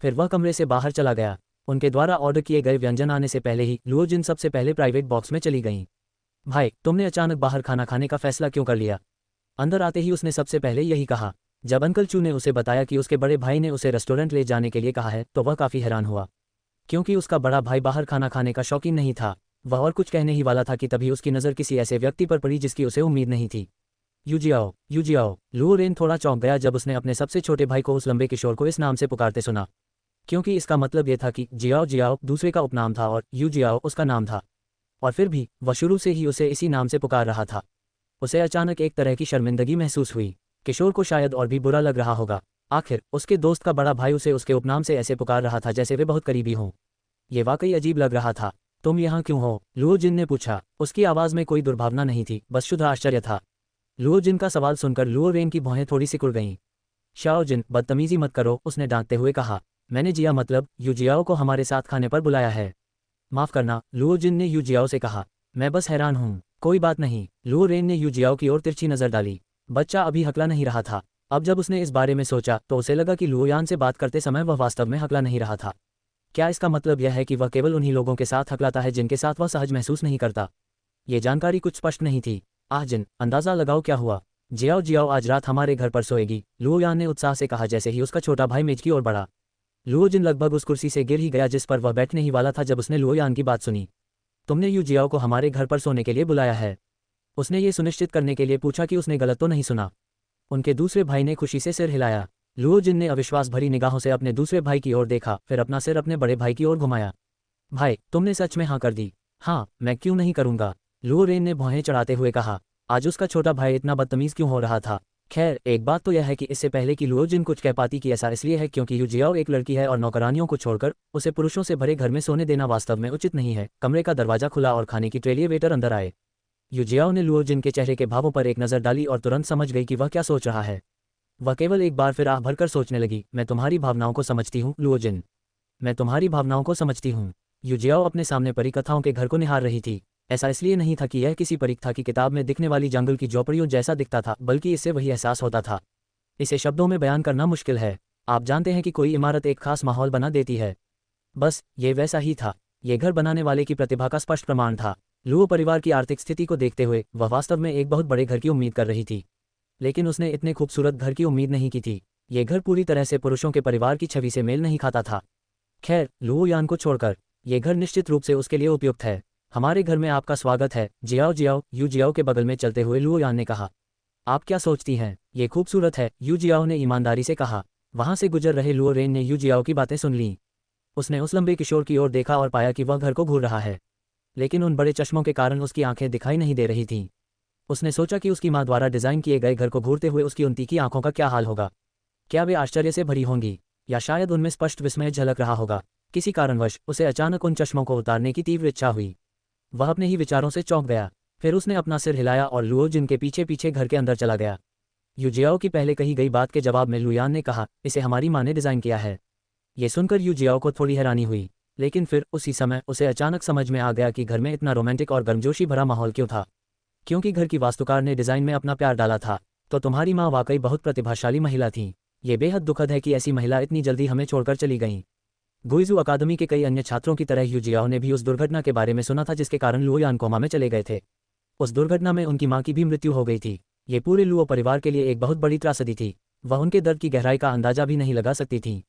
फिर वह कमरे से बाहर चला गया। उनके द्वारा ऑर्डर किए गए व्यंजन आने से पहले ही लुओ जिन सबसे पहले प्राइवेट बॉक्स में चली गईं। भाई, तुमने अचानक बाहर खाना खाने का फैसला क्यों कर लिया? अंदर आते ही उसने सबसे पहले यही कहा। जब अंकल चू ने उसे बताया कि उसके बड़े भाई ने उसे रेस्टोरेंट ले जाने के लिए कहा है तो वह काफ़ी हैरान हुआ, क्योंकि उसका बड़ा भाई बाहर खाना खाने का शौकीन नहीं था। वह और कुछ कहने ही वाला था कि तभी उसकी नज़र किसी ऐसे व्यक्ति पर पड़ी जिसकी उसे उम्मीद नहीं थी। यूजियाओ, यूजियाओ। लुओ रेन थोड़ा चौंक गया जब उसने अपने सबसे छोटे भाई को उस लंबे किशोर को इस नाम से पुकारते सुना, क्योंकि इसका मतलब यह था कि जियाओ जियाओ दूसरे का उपनाम था और यूजियाओ उसका नाम था। और फिर भी वह शुरू से ही उसे इसी नाम से पुकार रहा था। उसे अचानक एक तरह की शर्मिंदगी महसूस हुई। किशोर को शायद और भी बुरा लग रहा होगा। आखिर उसके दोस्त का बड़ा भाई उसे उसके उपनाम से ऐसे पुकार रहा था जैसे वे बहुत करीबी हों। ये वाकई अजीब लग रहा था। तुम यहाँ क्यों हो? लुओ जिन ने पूछा। उसकी आवाज़ में कोई दुर्भावना नहीं थी, बस शुद्ध आश्चर्य था। लुओ जिन का सवाल सुनकर लुओ रेन की भौहें थोड़ी सिकुड़ गईं। शाओ जिन, बदतमीजी मत करो, उसने डांटते हुए कहा। मैंने जिया मतलब यूजियाओ को हमारे साथ खाने पर बुलाया है। माफ़ करना, लुओ जिन ने यूजियाओ से कहा। मैं बस हैरान हूँ। कोई बात नहीं। लुओ रेन ने यूजियाओ की ओर तिरछी नज़र डाली। बच्चा अभी हकला नहीं रहा था। अब जब उसने इस बारे में सोचा तो उसे लगा कि लुओ यान से बात करते समय वह वास्तव में हकला नहीं रहा था। क्या इसका मतलब यह है कि वह केवल उन्हीं लोगों के साथ हकलाता है जिनके साथ वह सहज महसूस नहीं करता? ये जानकारी कुछ स्पष्ट नहीं थी। जिन, अंदाज़ा लगाओ क्या हुआ। जियाओ जियाओ आज रात हमारे घर पर सोएगी, लुओ यान ने उत्साह से कहा जैसे ही उसका छोटा भाई मेज की ओर बढ़ा। लुओ जिन लगभग उस कुर्सी से गिर ही गया जिस पर वह बैठने ही वाला था जब उसने लुओ यान की बात सुनी। तुमने यू जियाओ को हमारे घर पर सोने के लिए बुलाया है? उसने ये सुनिश्चित करने के लिए पूछा कि उसने गलत तो नहीं सुना। उनके दूसरे भाई ने खुशी से सिर हिलाया। लुओ जिन ने अविश्वास भरी निगाहों से अपने दूसरे भाई की ओर देखा, फिर अपना सिर अपने बड़े भाई की ओर घुमाया। भाई, तुमने सच में हाँ कर दी? हाँ, मैं क्यों नहीं करूँगा, लुओ रेन ने भौहें चढ़ाते हुए कहा। आज उसका छोटा भाई इतना बदतमीज क्यों हो रहा था? खैर, एक बात तो यह है कि इससे पहले कि लुओ जिन कुछ कह पाती कि ऐसा इसलिए है क्योंकि यू जियाओ एक लड़की है और नौकरानियों को छोड़कर उसे पुरुषों से भरे घर में सोने देना वास्तव में उचित नहीं है। कमरे का दरवाजा खुला और खाने की ट्रे लिए वेटर अंदर आए। यू जियाओ ने लुओ जिन के चेहरे के भावों पर एक नज़र डाली और तुरंत समझ गई कि वह क्या सोच रहा है। वह केवल एक बार फिर आह भरकर सोचने लगी, मैं तुम्हारी भावनाओं को समझती हूँ लुओ जिन, मैं तुम्हारी भावनाओं को समझती हूँ। यू जियाओ अपने सामने परी कथाओं के घर को निहार रही थी। ऐसा इसलिए नहीं था कि यह किसी परीख था कि किताब में दिखने वाली जंगल की झोपड़ियों जैसा दिखता था, बल्कि इससे वही एहसास होता था। इसे शब्दों में बयान करना मुश्किल है। आप जानते हैं कि कोई इमारत एक खास माहौल बना देती है। बस ये वैसा ही था। ये घर बनाने वाले की प्रतिभा का स्पष्ट प्रमाण था। लुओ परिवार की आर्थिक स्थिति को देखते हुए वह वास्तव में एक बहुत बड़े घर की उम्मीद कर रही थी, लेकिन उसने इतने खूबसूरत घर की उम्मीद नहीं की थी। ये घर पूरी तरह से पुरुषों के परिवार की छवि से मेल नहीं खाता था। खैर, लुओ यान को छोड़कर ये घर निश्चित रूप से उसके लिए उपयुक्त है। हमारे घर में आपका स्वागत है, जियाओ जियाओ, यू जियाओ के बगल में चलते हुए लुओ यान ने कहा। आप क्या सोचती हैं? ये खूबसूरत है, यू जियाओ ने ईमानदारी से कहा। वहां से गुजर रहे लुओ रेन ने यू जियाओ की बातें सुन लीं। उसने उस लंबे किशोर की ओर देखा और पाया कि वह घर को घूर रहा है, लेकिन उन बड़े चश्मों के कारण उसकी आंखें दिखाई नहीं दे रही थीं। उसने सोचा कि उसकी माँ द्वारा डिज़ाइन किए गए घर को घूरते हुए उसकी उन तीखी आंखों का क्या हाल होगा। क्या वे आश्चर्य से भरी होंगी, या शायद उनमें स्पष्ट विस्मय झलक रहा होगा। किसी कारणवश उसे अचानक उन चश्मों को उतारने की तीव्र इच्छा हुई। वह अपने ही विचारों से चौंक गया। फिर उसने अपना सिर हिलाया और लुओ जिन के पीछे पीछे घर के अंदर चला गया। यू जियाओ की पहले कही गई बात के जवाब में लुयान ने कहा, इसे हमारी माँ ने डिज़ाइन किया है। ये सुनकर यू जियाओ को थोड़ी हैरानी हुई, लेकिन फिर उसी समय उसे अचानक समझ में आ गया कि घर में इतना रोमांटिक और गर्मजोशी भरा माहौल क्यों था। क्योंकि घर की वास्तुकार ने डिज़ाइन में अपना प्यार डाला था। तो तुम्हारी माँ वाकई बहुत प्रतिभाशाली महिला थी। ये बेहद दुखद है कि ऐसी महिला इतनी जल्दी हमें छोड़कर चली गईं। गुइजू अकादमी के कई अन्य छात्रों की तरह यू जियाओ ने भी उस दुर्घटना के बारे में सुना था जिसके कारण लुओ यान कोमा में चले गए थे। उस दुर्घटना में उनकी माँ की भी मृत्यु हो गई थी। ये पूरे लुओ परिवार के लिए एक बहुत बड़ी त्रासदी थी। वह उनके दर्द की गहराई का अंदाजा भी नहीं लगा सकती थी।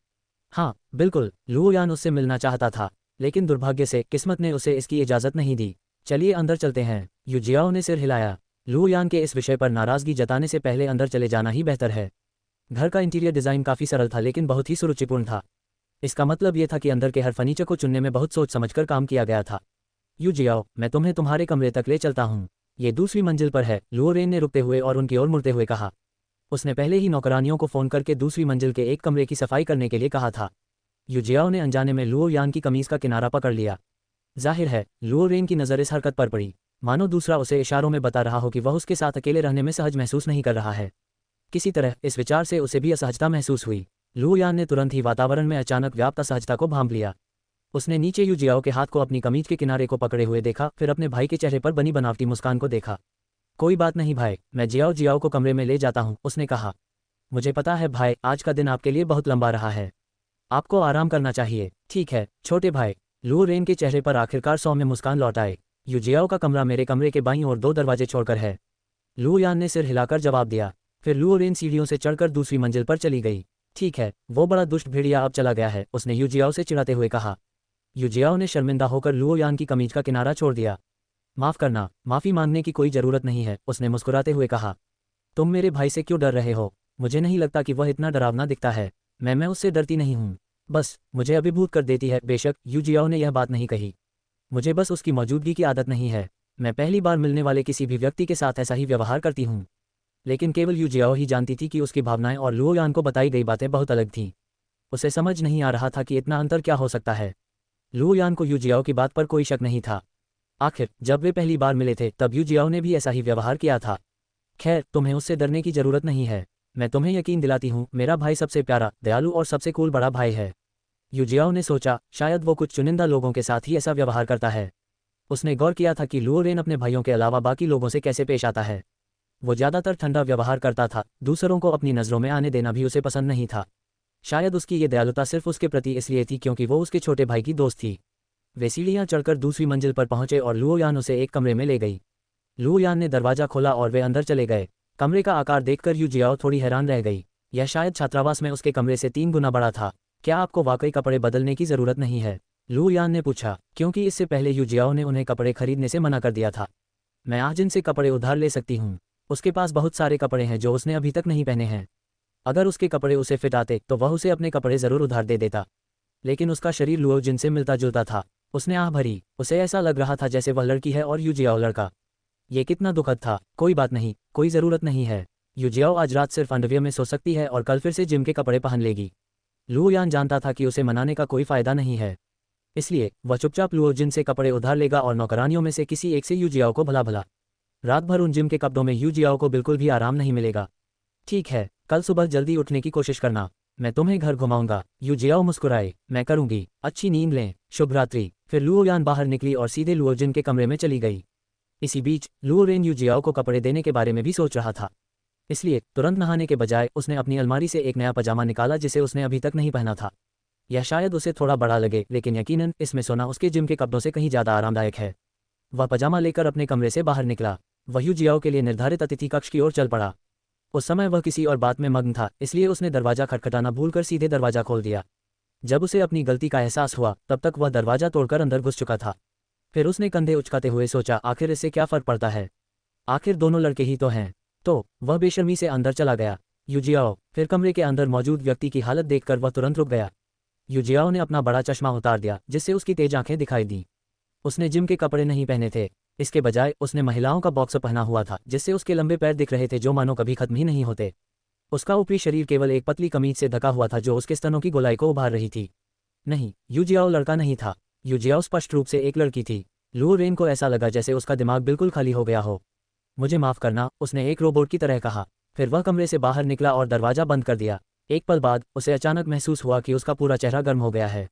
हाँ बिल्कुल, लुओ यान उससे मिलना चाहता था, लेकिन दुर्भाग्य से किस्मत ने उसे इसकी इजाज़त नहीं दी। चलिए अंदर चलते हैं, यू जियाओ ने सिर हिलाया। लुओ यान के इस विषय पर नाराज़गी जताने से पहले अंदर चले जाना ही बेहतर है। घर का इंटीरियर डिज़ाइन काफ़ी सरल था लेकिन बहुत ही सुरुचिपूर्ण था। इसका मतलब यह था कि अंदर के हर फर्नीचर को चुनने में बहुत सोच समझकर काम किया गया था। यू जियाओ, मैं तुम्हें तुम्हारे कमरे तक ले चलता हूँ। ये दूसरी मंजिल पर है, लुओ रेन ने रुकते हुए और उनकी ओर मुड़ते हुए कहा। उसने पहले ही नौकरानियों को फ़ोन करके दूसरी मंजिल के एक कमरे की सफाई करने के लिए कहा था। यू जियाओ ने अनजाने में लुओ यान की कमीज़ का किनारा पकड़ लिया। जाहिर है, लुओ रेन की नज़र इस हरकत पर पड़ी, मानो दूसरा उसे इशारों में बता रहा हो कि वह उसके साथ अकेले रहने में सहज महसूस नहीं कर रहा है। किसी तरह इस विचार से उसे भी असहजता महसूस हुई। लुओ यान ने तुरंत ही वातावरण में अचानक व्याप्त असहजता को भांप लिया। उसने नीचे यू जियाओ के हाथ को अपनी कमीज के किनारे को पकड़े हुए देखा, फिर अपने भाई के चेहरे पर बनी बनावटी मुस्कान को देखा। कोई बात नहीं भाई, मैं जियाओ जियाओ को कमरे में ले जाता हूँ, उसने कहा। मुझे पता है भाई, आज का दिन आपके लिए बहुत लंबा रहा है, आपको आराम करना चाहिए। ठीक है छोटे भाई। लुओ रेन के चेहरे पर आखिरकार सौम्य मुस्कान लौट आए। यू जियाओ का कमरा मेरे कमरे के बाईं ओर 2 दरवाजे छोड़कर है, लुओ यान ने सिर हिलाकर जवाब दिया। फिर लुओ रेन सीढ़ियों से चढ़कर दूसरी मंजिल पर चली गई। ठीक है, वो बड़ा दुष्ट भेड़िया अब चला गया है, उसने यू जियाओ से चिढ़ाते हुए कहा। यूजियाओ ने शर्मिंदा होकर लुओ यान की कमीज का किनारा छोड़ दिया। माफ़ करना, माफ़ी मांगने की कोई ज़रूरत नहीं है, उसने मुस्कुराते हुए कहा। तुम मेरे भाई से क्यों डर रहे हो? मुझे नहीं लगता कि वह इतना डरावना दिखता है। मैं उससे डरती नहीं हूँ। बस मुझे अभिभूत कर देती है। बेशक यूजियाओ ने यह बात नहीं कही। मुझे बस उसकी मौजूदगी की आदत नहीं है। मैं पहली बार मिलने वाले किसी भी व्यक्ति के साथ ऐसा ही व्यवहार करती हूँ। लेकिन केवल यूजियाओ ही जानती थी कि उसकी भावनाएं और लुओ यान को बताई गई बातें बहुत अलग थीं। उसे समझ नहीं आ रहा था कि इतना अंतर क्या हो सकता है। लुओ यान को यूजियाओ की बात पर कोई शक नहीं था। आखिर जब वे पहली बार मिले थे तब यूजियाओ ने भी ऐसा ही व्यवहार किया था। खैर, तुम्हें उससे डरने की जरूरत नहीं है। मैं तुम्हें यकीन दिलाती हूँ, मेरा भाई सबसे प्यारा, दयालु और सबसे कूल बड़ा भाई है। यूजियाओ ने सोचा, शायद वो कुछ चुनिंदा लोगों के साथ ही ऐसा व्यवहार करता है। उसने गौर किया था कि लुओ रेन अपने भाइयों के अलावा बाकी लोगों से कैसे पेश आता है। वो ज़्यादातर ठंडा व्यवहार करता था, दूसरों को अपनी नज़रों में आने देना भी उसे पसंद नहीं था। शायद उसकी ये दयालुता सिर्फ उसके प्रति इसलिए थी क्योंकि वो उसके छोटे भाई की दोस्त थी। वे सीढ़ियाँ चढ़कर दूसरी मंजिल पर पहुंचे और लुओ यान उसे एक कमरे में ले गई। लुओ यान ने दरवाज़ा खोला और वे अंदर चले गए। कमरे का आकार देखकर यूजियाओ थोड़ी हैरान रह गई। यह शायद छात्रावास में उसके कमरे से 3 गुना बड़ा था। क्या आपको वाकई कपड़े बदलने की ज़रूरत नहीं है? लुओ यान ने पूछा, क्योंकि इससे पहले यूजियाओ ने उन्हें कपड़े खरीदने से मना कर दिया था। मैं आज इनसे कपड़े उधार ले सकती हूँ। उसके पास बहुत सारे कपड़े हैं जो उसने अभी तक नहीं पहने हैं। अगर उसके कपड़े उसे फिट आते तो वह उसे अपने कपड़े ज़रूर उधार दे देता। लेकिन उसका शरीर लुओ जिन से मिलता जुलता था। उसने आह भरी। उसे ऐसा लग रहा था जैसे वह लड़की है और यूजियाओ लड़का। ये कितना दुखद था। कोई बात नहीं, कोई ज़रूरत नहीं है। यूजियाओ आज रात सिर्फ अंडरवियर में सो सकती है और कल फिर से जिम के कपड़े पहन लेगी। लुओ यान जानता था कि उसे मनाने का कोई फ़ायदा नहीं है। इसलिए वह चुपचाप लुओ जिन से कपड़े उधार लेगा और नौकरानियों में से किसी एक से यूजियाओ को भला भला। रात भर उन जिम के कपड़ों में यूजियाओ को बिल्कुल भी आराम नहीं मिलेगा। ठीक है, कल सुबह जल्दी उठने की कोशिश करना। मैं तुम्हें घर घुमाऊंगा। यूजियाओ मुस्कुराए। मैं करूंगी। अच्छी नींद लें। शुभ रात्रि। फिर लुओ यान बाहर निकली और सीधे लुओ जिन के कमरे में चली गई। इसी बीच लुओ रेन यूजियाओ को कपड़े देने के बारे में भी सोच रहा था। इसलिए तुरंत नहाने के बजाय उसने अपनी अलमारी से एक नया पजामा निकाला जिसे उसने अभी तक नहीं पहना था। यह शायद उसे थोड़ा बड़ा लगे, लेकिन यकीनन इसमें सोना उसके जिम के कपड़ों से कहीं ज़्यादा आरामदायक है। वह पजामा लेकर अपने कमरे से बाहर निकला। वह यूजियाओ के लिए निर्धारित अतिथि कक्ष की ओर चल पड़ा। उस समय वह किसी और बात में मग्न था, इसलिए उसने दरवाज़ा खटखटाना भूलकर सीधे दरवाज़ा खोल दिया। जब उसे अपनी गलती का एहसास हुआ तब तक वह दरवाज़ा तोड़कर अंदर घुस चुका था। फिर उसने कंधे उचकाते हुए सोचा, आखिर इससे क्या फ़र्क पड़ता है? आखिर दोनों लड़के ही तो हैं। तो वह बेशर्मी से अंदर चला गया। यूजियाओ। फिर कमरे के अंदर मौजूद व्यक्ति की हालत देखकर वह तुरंत रुक गया। यूजियाओ ने अपना बड़ा चश्मा उतार दिया जिससे उसकी तेज आंखें दिखाई दी। उसने जिम के कपड़े नहीं पहने थे। इसके बजाय उसने महिलाओं का बॉक्सर पहना हुआ था जिससे उसके लंबे पैर दिख रहे थे जो मानो कभी खत्म ही नहीं होते। उसका ऊपरी शरीर केवल एक पतली कमीज से ढका हुआ था जो उसके स्तनों की गोलाई को उभार रही थी। नहीं, यूजियाओ लड़का नहीं था। यूजियाओ स्पष्ट रूप से एक लड़की थी। लुओ रेन को ऐसा लगा जैसे उसका दिमाग बिल्कुल खाली हो गया हो। मुझे माफ़ करना, उसने एक रोबोट की तरह कहा। फिर वह कमरे से बाहर निकला और दरवाज़ा बंद कर दिया। एक पल बाद उसे अचानक महसूस हुआ कि उसका पूरा चेहरा गर्म हो गया है।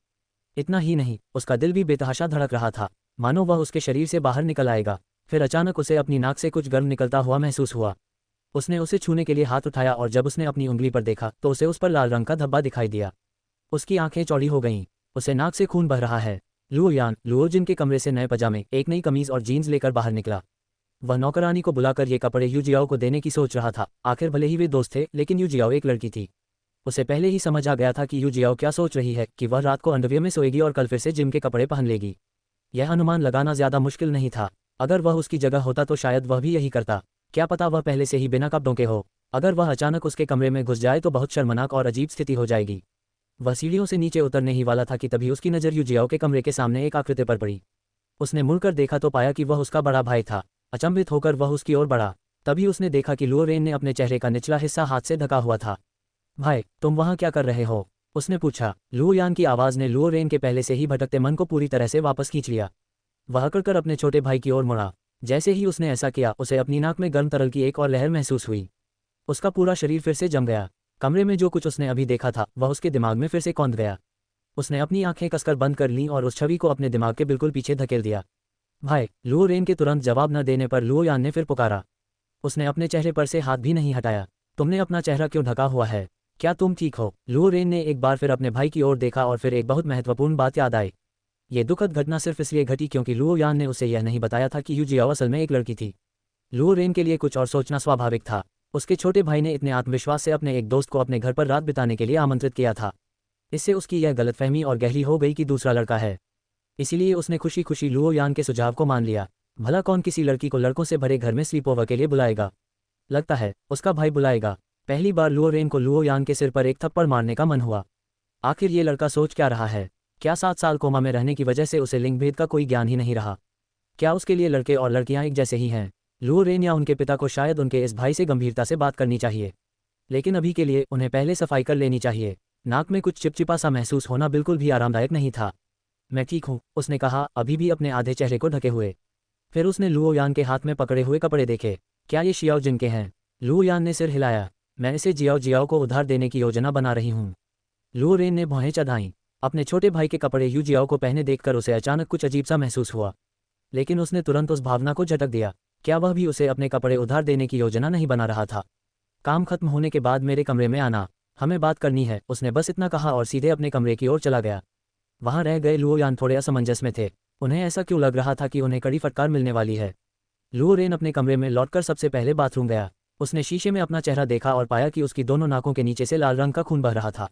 इतना ही नहीं, उसका दिल भी बेतहाशा धड़क रहा था, मानो वह उसके शरीर से बाहर निकल आएगा। फिर अचानक उसे अपनी नाक से कुछ गर्म निकलता हुआ महसूस हुआ। उसने उसे छूने के लिए हाथ उठाया और जब उसने अपनी उंगली पर देखा तो उसे उस पर लाल रंग का धब्बा दिखाई दिया। उसकी आंखें चौड़ी हो गईं। उसे नाक से खून बह रहा है। लुओ यान लुओ जिन के कमरे से नए पजामे, एक नई कमीज और जीन्स लेकर बाहर निकला। वह नौकरानी को बुलाकर ये कपड़े यूजियाओ को देने की सोच रहा था। आखिर भले ही वे दोस्त थे, लेकिन यूजियाओ एक लड़की थी। उसे पहले ही समझ आ गया था कि यूजियाओ क्या सोच रही है, कि वह रात को अंडरवियर में सोएगी और कल फिर से जिम के कपड़े पहन लेगी। यह अनुमान लगाना ज़्यादा मुश्किल नहीं था। अगर वह उसकी जगह होता तो शायद वह भी यही करता। क्या पता वह पहले से ही बिना कपड़ों के हो। अगर वह अचानक उसके कमरे में घुस जाए तो बहुत शर्मनाक और अजीब स्थिति हो जाएगी। वह सीढ़ियों से नीचे उतरने ही वाला था कि तभी उसकी नज़र यूजियाओ के कमरे के सामने एक आकृति पर पड़ी। उसने मुड़कर देखा तो पाया कि वह उसका बड़ा भाई था। अचंभित होकर वह उसकी ओर बढ़ा। तभी उसने देखा कि लुओ रेन ने अपने चेहरे का निचला हिस्सा हाथ से ढका हुआ था। भाई, तुम वहाँ क्या कर रहे हो? उसने पूछा। लुओ यान की आवाज़ ने लुओ रेन के पहले से ही भटकते मन को पूरी तरह से वापस खींच लिया। वह अकड़कर अपने छोटे भाई की ओर मुड़ा। जैसे ही उसने ऐसा किया, उसे अपनी नाक में गर्म तरल की एक और लहर महसूस हुई। उसका पूरा शरीर फिर से जम गया। कमरे में जो कुछ उसने अभी देखा था वह उसके दिमाग में फिर से कौंध गया। उसने अपनी आंखें कसकर बंद कर लीं और उस छवि को अपने दिमाग के बिल्कुल पीछे धकेल दिया। भाई, लुओ रेन के तुरंत जवाब न देने पर लुओ यान ने फिर पुकारा। उसने अपने चेहरे पर से हाथ भी नहीं हटाया। तुमने अपना चेहरा क्यों ढका हुआ है? क्या तुम ठीक हो? लुओ रेन ने एक बार फिर अपने भाई की ओर देखा और फिर एक बहुत महत्वपूर्ण बात याद आई। ये दुखद घटना सिर्फ इसलिए घटी क्योंकि लुओ यान ने उसे यह नहीं बताया था कि यूजियाओ असल में एक लड़की थी। लुओ रेन के लिए कुछ और सोचना स्वाभाविक था। उसके छोटे भाई ने इतने आत्मविश्वास से अपने एक दोस्त को अपने घर पर रात बिताने के लिए आमंत्रित किया था। इससे उसकी यह गलतफहमी और गहरी हो गई कि दूसरा लड़का है। इसीलिए उसने खुशी खुशी लुओ यान के सुझाव को मान लिया। भला कौन किसी लड़की को लड़कों से भरे घर में स्लीप ओवर के लिए बुलाएगा? लगता है उसका भाई बुलाएगा। पहली बार लुओ रेन को लुओ यान के सिर पर एक थप्पड़ मारने का मन हुआ। आखिर ये लड़का सोच क्या रहा है? क्या 7 साल कोमा में रहने की वजह से उसे लिंग भेद का कोई ज्ञान ही नहीं रहा? क्या उसके लिए लड़के और लड़कियां एक जैसे ही हैं? लुओ रेन या उनके पिता को शायद उनके इस भाई से गंभीरता से बात करनी चाहिए, लेकिन अभी के लिए उन्हें पहले सफाई कर लेनी चाहिए। नाक में कुछ चिपचिपा सा महसूस होना बिल्कुल भी आरामदायक नहीं था। मैं ठीक हूँ, उसने कहा, अभी भी अपने आधे चेहरे को ढके हुए। फिर उसने लुओ यान के हाथ में पकड़े हुए कपड़े देखे। क्या ये शियाओ जिन के हैं? लुओ यान ने सिर हिलाया। मैं इसे जियाओ जियाओ को उधार देने की योजना बना रही हूँ। लुओ रेन ने भौहें चढ़ाईं। अपने छोटे भाई के कपड़े यू जियाओ को पहने देखकर उसे अचानक कुछ अजीब सा महसूस हुआ, लेकिन उसने तुरंत उस भावना को झटक दिया। क्या वह भी उसे अपने कपड़े उधार देने की योजना नहीं बना रहा था? काम खत्म होने के बाद मेरे कमरे में आना, हमें बात करनी है, उसने बस इतना कहा और सीधे अपने कमरे की ओर चला गया। वहां रह गए लुओ यान थोड़े असमंजस में थे। उन्हें ऐसा क्यों लग रहा था कि उन्हें कड़ी फटकार मिलने वाली है? लुओ रेन अपने कमरे में लौटकर सबसे पहले बाथरूम गया। उसने शीशे में अपना चेहरा देखा और पाया कि उसकी दोनों नाकों के नीचे से लाल रंग का खून बह रहा था।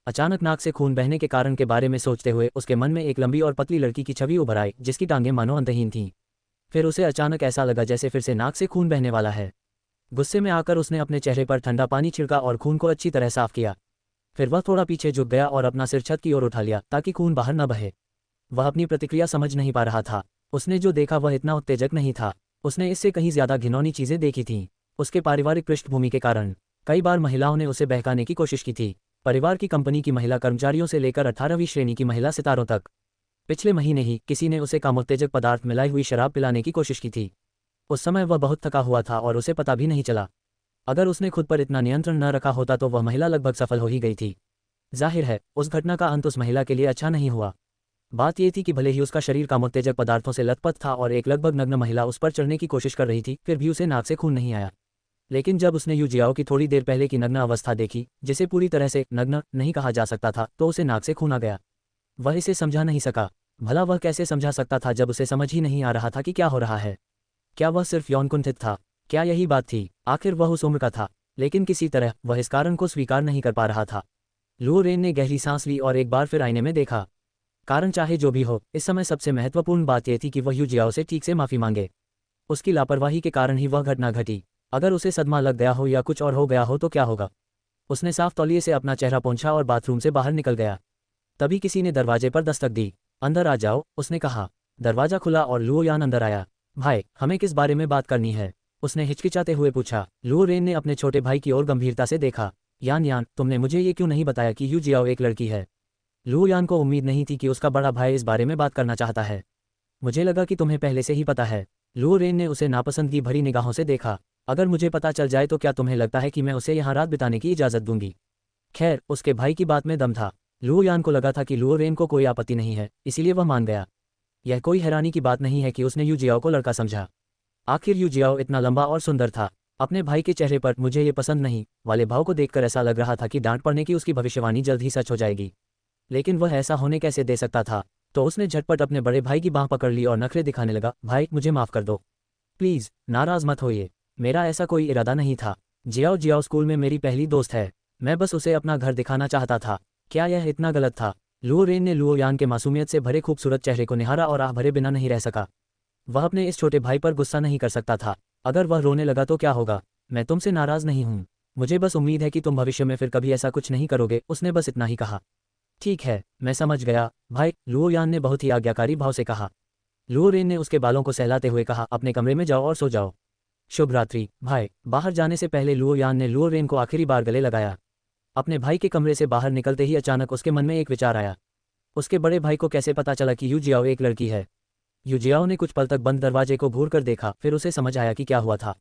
अचानक नाक से खून बहने के कारण के बारे में सोचते हुए उसके मन में एक लंबी और पतली लड़की की छवि उभर आई, जिसकी टांगें मानो अंतहीन थीं। फिर उसे अचानक ऐसा लगा जैसे फिर से नाक से खून बहने वाला है। गुस्से में आकर उसने अपने चेहरे पर ठंडा पानी छिड़का और खून को अच्छी तरह साफ किया। फिर वह थोड़ा पीछे झुक गया और अपना सिर छत की ओर उठा लिया ताकि खून बाहर न बहे। वह अपनी प्रतिक्रिया समझ नहीं पा रहा था। उसने जो देखा वह इतना उत्तेजक नहीं था। उसने इससे कहीं ज्यादा घिनौनी चीजें देखी थीं। उसके पारिवारिक पृष्ठभूमि के कारण कई बार महिलाओं ने उसे बहकाने की कोशिश की थी, परिवार की कंपनी की महिला कर्मचारियों से लेकर 18वीं श्रेणी की महिला सितारों तक। पिछले महीने ही किसी ने उसे कामोत्तेजक पदार्थ मिलाई हुई शराब पिलाने की कोशिश की थी। उस समय वह बहुत थका हुआ था और उसे पता भी नहीं चला। अगर उसने खुद पर इतना नियंत्रण न रखा होता तो वह महिला लगभग सफल हो ही गई थी। जाहिर है उस घटना का अंत उस महिला के लिए अच्छा नहीं हुआ। बात यह थी कि भले ही उसका शरीर कामोत्तेजक पदार्थों से लथपथ था और एक लगभग नग्न महिला उस पर चढ़ने की कोशिश कर रही थी, फिर भी उसे नाक से खून नहीं आया। लेकिन जब उसने यू जियाओ की थोड़ी देर पहले की नग्न अवस्था देखी, जिसे पूरी तरह से नग्न नहीं कहा जा सकता था, तो उसे नाक से खून आ गया। वह इसे समझा नहीं सका। भला वह कैसे समझा सकता था जब उसे समझ ही नहीं आ रहा था कि क्या हो रहा है? क्या वह सिर्फ यौन कुंठित था? क्या यही बात थी? आखिर वह उस उम्र का था, लेकिन किसी तरह वह इस कारण को स्वीकार नहीं कर पा रहा था। लुओ रेन ने गहरी सांस ली और एक बार फिर आईने में देखा। कारण चाहे जो भी हो, इस समय सबसे महत्वपूर्ण बात यह थी कि वह यू जियाओ से ठीक से माफी मांगे। उसकी लापरवाही के कारण ही वह घटना घटी। अगर उसे सदमा लग गया हो या कुछ और हो गया हो तो क्या होगा? उसने साफ तौलिए से अपना चेहरा पोंछा और बाथरूम से बाहर निकल गया। तभी किसी ने दरवाजे पर दस्तक दी। अंदर आ जाओ, उसने कहा। दरवाजा खुला और लुओ यान अंदर आया। भाई, हमें किस बारे में बात करनी है? उसने हिचकिचाते हुए पूछा। लुओ रेन ने अपने छोटे भाई की ओर गंभीरता से देखा। यान यान, तुमने मुझे ये क्यों नहीं बताया कि यू जियाओ एक लड़की है? लुओ यान को उम्मीद नहीं थी कि उसका बड़ा भाई इस बारे में बात करना चाहता है। मुझे लगा कि तुम्हें पहले से ही पता है। लुओ रेन ने उसे नापसंदगी भरी निगाहों से देखा। अगर मुझे पता चल जाए तो क्या तुम्हें लगता है कि मैं उसे यहाँ रात बिताने की इजाज़त दूंगी? खैर, उसके भाई की बात में दम था। लुओ यान को लगा था कि लुओ रेन को कोई आपत्ति नहीं है, इसीलिए वह मान गया। यह कोई हैरानी की बात नहीं है कि उसने यू जियाओ को लड़का समझा। आखिर यू जियाओ इतना लंबा और सुंदर था। अपने भाई के चेहरे पर मुझे ये पसंद नहीं वाले भाव को देखकर ऐसा लग रहा था कि डांट पड़ने की उसकी भविष्यवाणी जल्द ही सच हो जाएगी। लेकिन वह ऐसा होने कैसे दे सकता था? तो उसने झटपट अपने बड़े भाई की बांह पकड़ ली और नखरे दिखाने लगा। भाई, मुझे माफ कर दो प्लीज, नाराज मत होइए। मेरा ऐसा कोई इरादा नहीं था। जियाओ जियाओ स्कूल में मेरी पहली दोस्त है। मैं बस उसे अपना घर दिखाना चाहता था। क्या यह इतना गलत था? लुओ रेन ने लुओ यान के मासूमियत से भरे खूबसूरत चेहरे को निहारा और आह भरे बिना नहीं रह सका। वह अपने इस छोटे भाई पर गुस्सा नहीं कर सकता था। अगर वह रोने लगा तो क्या होगा? मैं तुमसे नाराज नहीं हूँ। मुझे बस उम्मीद है कि तुम भविष्य में फिर कभी ऐसा कुछ नहीं करोगे, उसने बस इतना ही कहा। ठीक है, मैं समझ गया भाई, लुओ यान ने बहुत ही आज्ञाकारी भाव से कहा। लुओ रेन ने उसके बालों को सहलाते हुए कहा, अपने कमरे में जाओ और सो जाओ। शुभ रात्रि भाई। बाहर जाने से पहले लुओ यान ने लुओ रेन को आखिरी बार गले लगाया। अपने भाई के कमरे से बाहर निकलते ही अचानक उसके मन में एक विचार आया। उसके बड़े भाई को कैसे पता चला कि यू जियाओ एक लड़की है? यू जियाओ ने कुछ पल तक बंद दरवाजे को घूर कर देखा, फिर उसे समझ आया कि क्या हुआ था।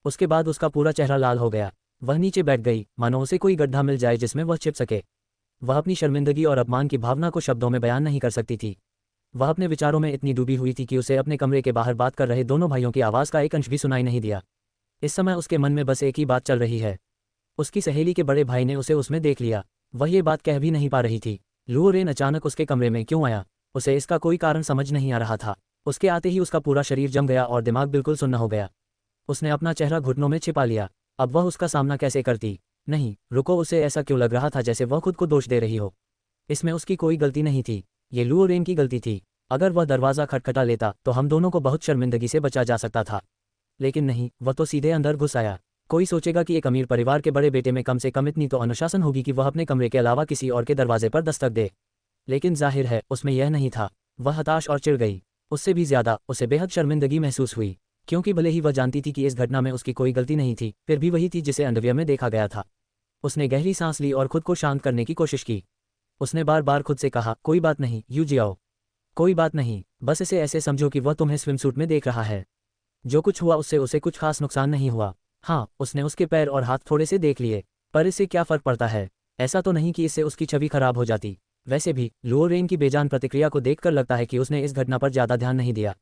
उसके बाद उसका पूरा चेहरा लाल हो गया। वह नीचे बैठ गई, मानो उसे कोई गड्ढा मिल जाए जिसमें वह छिप सके। वह अपनी शर्मिंदगी और अपमान की भावना को शब्दों में बयान नहीं कर सकती थी। वह अपने विचारों में इतनी डूबी हुई थी कि उसे अपने कमरे के बाहर बात कर रहे दोनों भाइयों की आवाज़ का एक अंश भी सुनाई नहीं दिया। इस समय उसके मन में बस एक ही बात चल रही है। उसकी सहेली के बड़े भाई ने उसे उसमें देख लिया। वह ये बात कह भी नहीं पा रही थी। लुओ रेन अचानक उसके कमरे में क्यों आया? उसे इसका कोई कारण समझ नहीं आ रहा था। उसके आते ही उसका पूरा शरीर जम गया और दिमाग बिल्कुल सुन्न हो गया। उसने अपना चेहरा घुटनों में छिपा लिया। अब वह उसका सामना कैसे करती? नहीं रुको, उसे ऐसा क्यों लग रहा था जैसे वह खुद को दोष दे रही हो? इसमें उसकी कोई गलती नहीं थी, ये लुओ रेन की गलती थी। अगर वह दरवाज़ा खटखटा लेता तो हम दोनों को बहुत शर्मिंदगी से बचा जा सकता था, लेकिन नहीं, वह तो सीधे अंदर घुस आया। कोई सोचेगा कि एक अमीर परिवार के बड़े बेटे में कम से कम इतनी तो अनुशासन होगी कि वह अपने कमरे के अलावा किसी और के दरवाजे पर दस्तक दे, लेकिन जाहिर है उसमें यह नहीं था। वह हताश और चिढ़ गई। उससे भी ज्यादा उसे बेहद शर्मिंदगी महसूस हुई, क्योंकि भले ही वह जानती थी कि इस घटना में उसकी कोई गलती नहीं थी, फिर भी वही थी जिसे अंडरवियर में देखा गया था। उसने गहरी सांस ली और खुद को शांत करने की कोशिश की। उसने बार बार खुद से कहा, कोई बात नहीं यू जियाओ, कोई बात नहीं, बस इसे ऐसे समझो कि वह तुम्हें स्विमसूट में देख रहा है। जो कुछ हुआ उससे उसे कुछ खास नुकसान नहीं हुआ। हाँ, उसने उसके पैर और हाथ थोड़े से देख लिए, पर इससे क्या फर्क पड़ता है। ऐसा तो नहीं कि इससे उसकी छवि खराब हो जाती। वैसे भी लुओ रेन की बेजान प्रतिक्रिया को देखकर लगता है कि उसने इस घटना पर ज्यादा ध्यान नहीं दिया।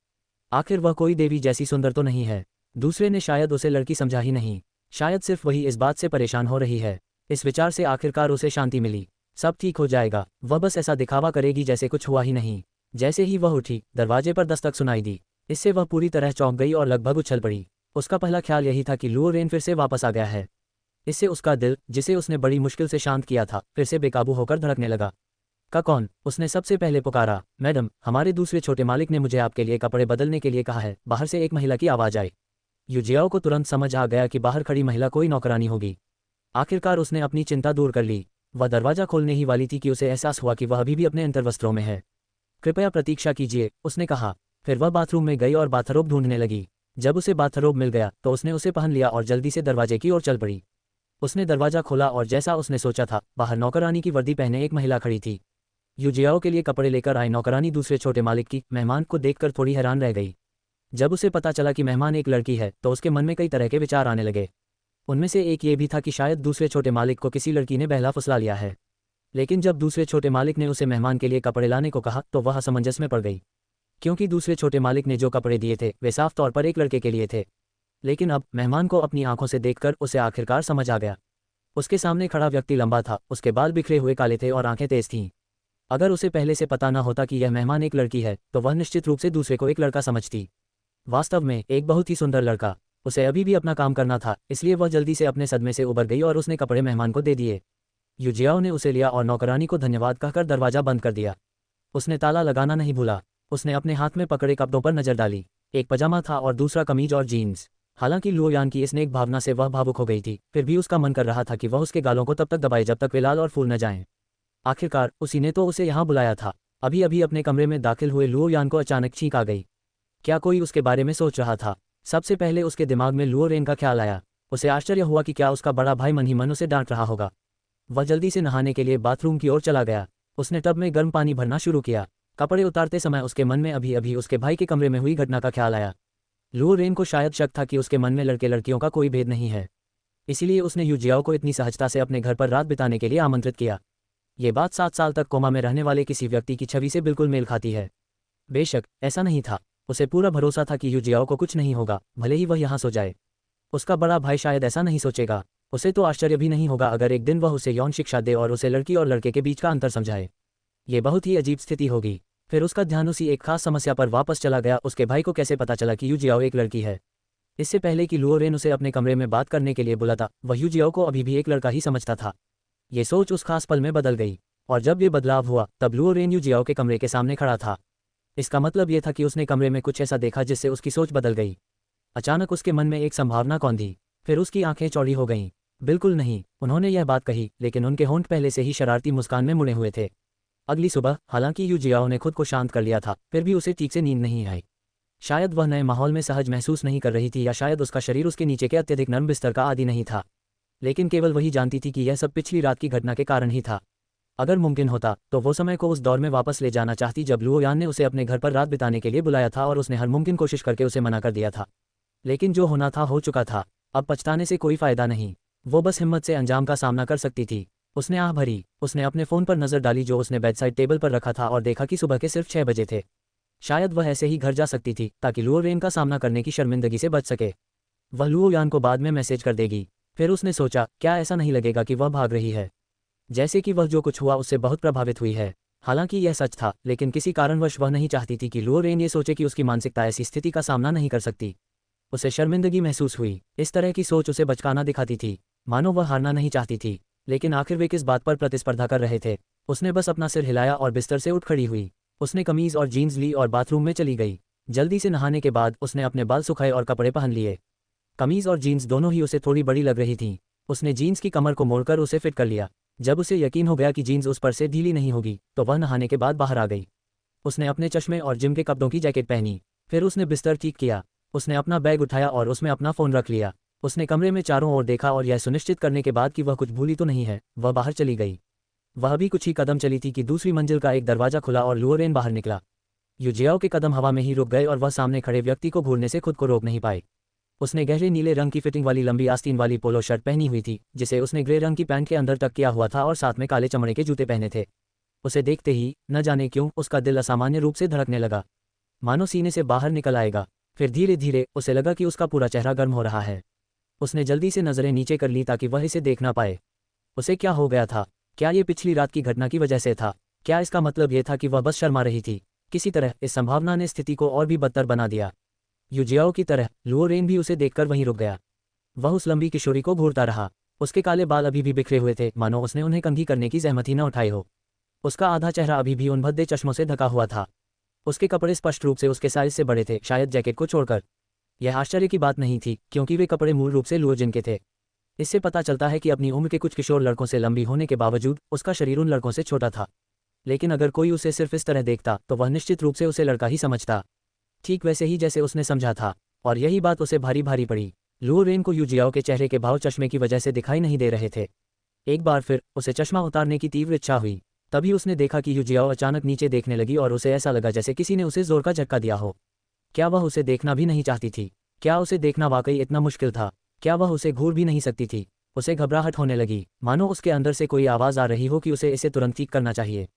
आखिर वह कोई देवी जैसी सुंदर तो नहीं है। दूसरे ने शायद उसे लड़की समझा ही नहीं, शायद सिर्फ वही इस बात से परेशान हो रही है। इस विचार से आखिरकार उसे शांति मिली। सब ठीक हो जाएगा, वह बस ऐसा दिखावा करेगी जैसे कुछ हुआ ही नहीं। जैसे ही वह उठी, दरवाजे पर दस्तक सुनाई दी। इससे वह पूरी तरह चौंक गई और लगभग उछल पड़ी। उसका पहला ख्याल यही था कि लुओ रेन फिर से वापस आ गया है। इससे उसका दिल, जिसे उसने बड़ी मुश्किल से शांत किया था, फिर से बेकाबू होकर धड़कने लगा। का कौन? उसने सबसे पहले पुकारा। मैडम, हमारे दूसरे छोटे मालिक ने मुझे आपके लिए कपड़े बदलने के लिए कहा है। बाहर से एक महिला की आवाज़ आई। युजियाओ को तुरंत समझ आ गया कि बाहर खड़ी महिला कोई नौकरानी होगी। आखिरकार उसने अपनी चिंता दूर कर ली। वह दरवाजा खोलने ही वाली थी कि उसे एहसास हुआ कि वह अभी भी अपने अंतर्वस्त्रों में है। कृपया प्रतीक्षा कीजिए, उसने कहा। फिर वह बाथरूम में गई और बाथरोब ढूंढने लगी। जब उसे बाथरोब मिल गया तो उसने उसे पहन लिया और जल्दी से दरवाजे की ओर चल पड़ी। उसने दरवाजा खोला और जैसा उसने सोचा था, बाहर नौकरानी की वर्दी पहने एक महिला खड़ी थी। युजियाओ के लिए कपड़े लेकर आई नौकरानी दूसरे छोटे मालिक की मेहमान को देखकर थोड़ी हैरान रह गई। जब उसे पता चला कि मेहमान एक लड़की है तो उसके मन में कई तरह के विचार आने लगे। उनमें से एक ये भी था कि शायद दूसरे छोटे मालिक को किसी लड़की ने बहला फुसला लिया है। लेकिन जब दूसरे छोटे मालिक ने उसे मेहमान के लिए कपड़े लाने को कहा तो वह असमंजस में पड़ गई, क्योंकि दूसरे छोटे मालिक ने जो कपड़े दिए थे वे साफ तौर पर एक लड़के के लिए थे। लेकिन अब मेहमान को अपनी आंखों से देखकर उसे आखिरकार समझ आ गया। उसके सामने खड़ा व्यक्ति लंबा था, उसके बाल बिखरे हुए काले थे और आंखें तेज थीं। अगर उसे पहले से पता न होता कि यह मेहमान एक लड़की है तो वह निश्चित रूप से दूसरे को एक लड़का समझती। वास्तव में एक बहुत ही सुंदर लड़का। उसे अभी भी अपना काम करना था, इसलिए वह जल्दी से अपने सदमे से उबर गई और उसने कपड़े मेहमान को दे दिए। युजियाओ ने उसे लिया और नौकरानी को धन्यवाद कहकर दरवाजा बंद कर दिया। उसने ताला लगाना नहीं भूला। उसने अपने हाथ में पकड़े कपड़ों पर नजर डाली। एक पजामा था और दूसरा कमीज और जीन्स। हालांकि लुओ यान की इस नेक भावना से वह भावुक हो गई थी, फिर भी उसका मन कर रहा था कि वह उसके गालों को तब तक दबाए जब तक वे लाल और फूल न जाएं। आखिरकार उसी ने तो उसे यहाँ बुलाया था। अभी अभी अपने कमरे में दाखिल हुए लुओ यान को अचानक छींक आ गई। क्या कोई उसके बारे में सोच रहा था? सबसे पहले उसके दिमाग में लुओ रेन का ख्याल आया। उसे आश्चर्य हुआ कि क्या उसका बड़ा भाई मन ही मन उसे डांट रहा होगा। वह जल्दी से नहाने के लिए बाथरूम की ओर चला गया। उसने टब में गर्म पानी भरना शुरू किया। कपड़े उतारते समय उसके मन में अभी अभी उसके भाई के कमरे में हुई घटना का ख्याल आया। लुओ रेन को शायद शक था कि उसके मन में लड़के लड़कियों का कोई भेद नहीं है, इसीलिए उसने युजियाओ को इतनी सहजता से अपने घर पर रात बिताने के लिए आमंत्रित किया। ये बात 7 साल तक कोमा में रहने वाले किसी व्यक्ति की छवि से बिल्कुल मेल खाती है। बेशक ऐसा नहीं था। उसे पूरा भरोसा था कि युजियाओ को कुछ नहीं होगा, भले ही वह यहाँ सो जाए। उसका बड़ा भाई शायद ऐसा नहीं सोचेगा। उसे तो आश्चर्य भी नहीं होगा अगर एक दिन वह उसे यौन शिक्षा दे और उसे लड़की और लड़के के बीच का अंतर समझाए। ये बहुत ही अजीब स्थिति होगी। फिर उसका ध्यान उसी एक खास समस्या पर वापस चला गया। उसके भाई को कैसे पता चला कि युजियाओ एक लड़की है? इससे पहले कि लुओ रेन उसे अपने कमरे में बात करने के लिए बुलाता, वह युजियाओ को अभी भी एक लड़का ही समझता था। ये सोच उस खास पल में बदल गई, और जब ये बदलाव हुआ तब लुओ रेन युजियाओ के कमरे के सामने खड़ा था। इसका मतलब ये था कि उसने कमरे में कुछ ऐसा देखा जिससे उसकी सोच बदल गई। अचानक उसके मन में एक संभावना कौंधी। फिर उसकी आंखें चौड़ी हो गईं। बिल्कुल नहीं, उन्होंने यह बात कही, लेकिन उनके होंठ पहले से ही शरारती मुस्कान में मुड़े हुए थे। अगली सुबह हालांकि युजियाओ ने खुद को शांत कर लिया था, फिर भी उसे ठीक से नींद नहीं आई। शायद वह नए माहौल में सहज महसूस नहीं कर रही थी, या शायद उसका शरीर उसके नीचे के अत्यधिक नर्म बिस्तर का आदी नहीं था। लेकिन केवल वही जानती थी कि यह सब पिछली रात की घटना के कारण ही था। अगर मुमकिन होता तो वो समय को उस दौर में वापस ले जाना चाहती जब लुओ यान ने उसे अपने घर पर रात बिताने के लिए बुलाया था और उसने हर मुमकिन कोशिश करके उसे मना कर दिया था। लेकिन जो होना था हो चुका था। अब पछताने से कोई फायदा नहीं। वो बस हिम्मत से अंजाम का सामना कर सकती थी। उसने आह भरी। उसने अपने फ़ोन पर नज़र डाली जो उसने बेडसाइड टेबल पर रखा था, और देखा कि सुबह के सिर्फ 6 बजे थे। शायद वह ऐसे ही घर जा सकती थी ताकि लुओ रेन का सामना करने की शर्मिंदगी से बच सके। वह लुओ यान को बाद में मैसेज कर देगी। फिर उसने सोचा, क्या ऐसा नहीं लगेगा कि वह भाग रही है? जैसे कि वह जो कुछ हुआ उससे बहुत प्रभावित हुई है। हालांकि यह सच था, लेकिन किसी कारणवश वह नहीं चाहती थी कि लुओ रेन ये सोचे कि उसकी मानसिकता ऐसी स्थिति का सामना नहीं कर सकती। उसे शर्मिंदगी महसूस हुई। इस तरह की सोच उसे बचकाना दिखाती थी, मानो वह हारना नहीं चाहती थी। लेकिन आखिर वे किस बात पर प्रतिस्पर्धा कर रहे थे? उसने बस अपना सिर हिलाया और बिस्तर से उठ खड़ी हुई। उसने कमीज और जीन्स ली और बाथरूम में चली गई। जल्दी से नहाने के बाद उसने अपने बाल सुखाए और कपड़े पहन लिए। कमीज और जीन्स दोनों ही उसे थोड़ी बड़ी लग रही थीं। उसने जीन्स की कमर को मोड़कर उसे फिट कर लिया। जब उसे यकीन हो गया कि जीन्स उस पर से ढीली नहीं होगी तो वह नहाने के बाद बाहर आ गई। उसने अपने चश्मे और जिम के कपड़ों की जैकेट पहनी। फिर उसने बिस्तर ठीक किया। उसने अपना बैग उठाया और उसमें अपना फ़ोन रख लिया। उसने कमरे में चारों ओर देखा और यह सुनिश्चित करने के बाद कि वह कुछ भूली तो नहीं है, वह बाहर चली गई। वह भी कुछ ही कदम चली थी कि दूसरी मंजिल का एक दरवाज़ा खुला और लुओरेन बाहर निकला। युजियाओ के कदम हवा में ही रुक गए और वह सामने खड़े व्यक्ति को घूरने से खुद को रोक नहीं पाए। उसने गहरे नीले रंग की फिटिंग वाली लंबी आस्तीन वाली पोलो शर्ट पहनी हुई थी, जिसे उसने ग्रे रंग की पैंट के अंदर टक किया हुआ था और साथ में काले चमड़े के जूते पहने थे। उसे देखते ही न जाने क्यों उसका दिल असामान्य रूप से धड़कने लगा, मानो सीने से बाहर निकल आएगा। फिर धीरे धीरे उसे लगा कि उसका पूरा चेहरा गर्म हो रहा है। उसने जल्दी से नज़रें नीचे कर ली ताकि वह इसे देख ना पाए। उसे क्या हो गया था? क्या ये पिछली रात की घटना की वजह से था? क्या इसका मतलब ये था कि वह बस शर्मा रही थी? किसी तरह इस संभावना ने स्थिति को और भी बदतर बना दिया। युजियाओ की तरह लुओरेन भी उसे देखकर वहीं रुक गया। वह उस लंबी किशोरी को घूरता रहा। उसके काले बाल अभी भी बिखरे हुए थे, मानो उसने उन्हें कंघी करने की जहमत ही न उठाई हो। उसका आधा चेहरा अभी भी उन भद्दे चश्मों से ढका हुआ था। उसके कपड़े स्पष्ट रूप से उसके साइज से बड़े थे, शायद जैकेट को छोड़कर। यह आश्चर्य की बात नहीं थी, क्योंकि वे कपड़े मूल रूप से लुओजिन के थे। इससे पता चलता है कि अपनी उम्र के कुछ किशोर लड़कों से लंबी होने के बावजूद उसका शरीर उन लड़कों से छोटा था। लेकिन अगर कोई उसे सिर्फ इस तरह देखता तो वह निश्चित रूप से उसे लड़का ही समझता, ठीक वैसे ही जैसे उसने समझा था। और यही बात उसे भारी भारी पड़ी। लुओरेन को युजियाओ के चेहरे के भाव चश्मे की वजह से दिखाई नहीं दे रहे थे। एक बार फिर उसे चश्मा उतारने की तीव्र इच्छा हुई। तभी उसने देखा कि युजियाओ अचानक नीचे देखने लगी और उसे ऐसा लगा जैसे किसी ने उसे जोर का झटका दिया हो। क्या वह उसे देखना भी नहीं चाहती थी? क्या उसे देखना वाकई इतना मुश्किल था? क्या वह उसे घूर भी नहीं सकती थी? उसे घबराहट होने लगी, मानो उसके अंदर से कोई आवाज़ आ रही हो कि उसे इसे तुरंत ठीक करना चाहिए।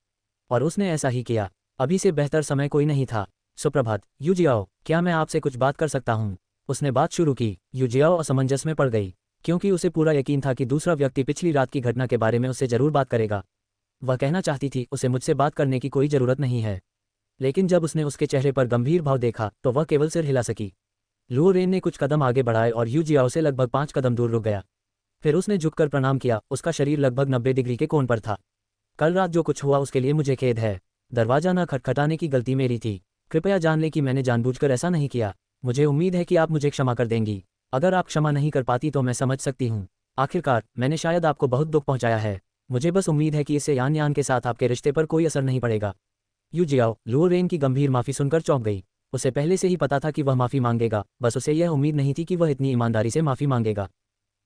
और उसने ऐसा ही किया। अभी से बेहतर समय कोई नहीं था। सुप्रभात युजियाओ, क्या मैं आपसे कुछ बात कर सकता हूँ? उसने बात शुरू की। युजियाओ असमंजस में पड़ गई, क्योंकि उसे पूरा यकीन था कि दूसरा व्यक्ति पिछली रात की घटना के बारे में उससे जरूर बात करेगा। वह कहना चाहती थी, उसे मुझसे बात करने की कोई ज़रूरत नहीं है। लेकिन जब उसने उसके चेहरे पर गंभीर भाव देखा तो वह केवल सिर हिला सकी। लुओरेन ने कुछ कदम आगे बढ़ाए और युजियाओ से लगभग 5 कदम दूर रुक गया। फिर उसने झुककर प्रणाम किया। उसका शरीर लगभग 90 डिग्री के कोण पर था। कल रात जो कुछ हुआ उसके लिए मुझे खेद है। दरवाज़ा न खटखटाने की गलती मेरी थी। कृपया जान लें कि मैंने जानबूझकर ऐसा नहीं किया। मुझे उम्मीद है कि आप मुझे क्षमा कर देंगी। अगर आप क्षमा नहीं कर पाती तो मैं समझ सकती हूँ। आखिरकार मैंने शायद आपको बहुत दुख पहुँचाया है। मुझे बस उम्मीद है कि इससे यान यान के साथ आपके रिश्ते पर कोई असर नहीं पड़ेगा। युजियाओ लुओरेन की गंभीर माफ़ी सुनकर चौंक गई। उसे पहले से ही पता था कि वह माफ़ी मांगेगा, बस उसे यह उम्मीद नहीं थी कि वह इतनी ईमानदारी से माफ़ी मांगेगा।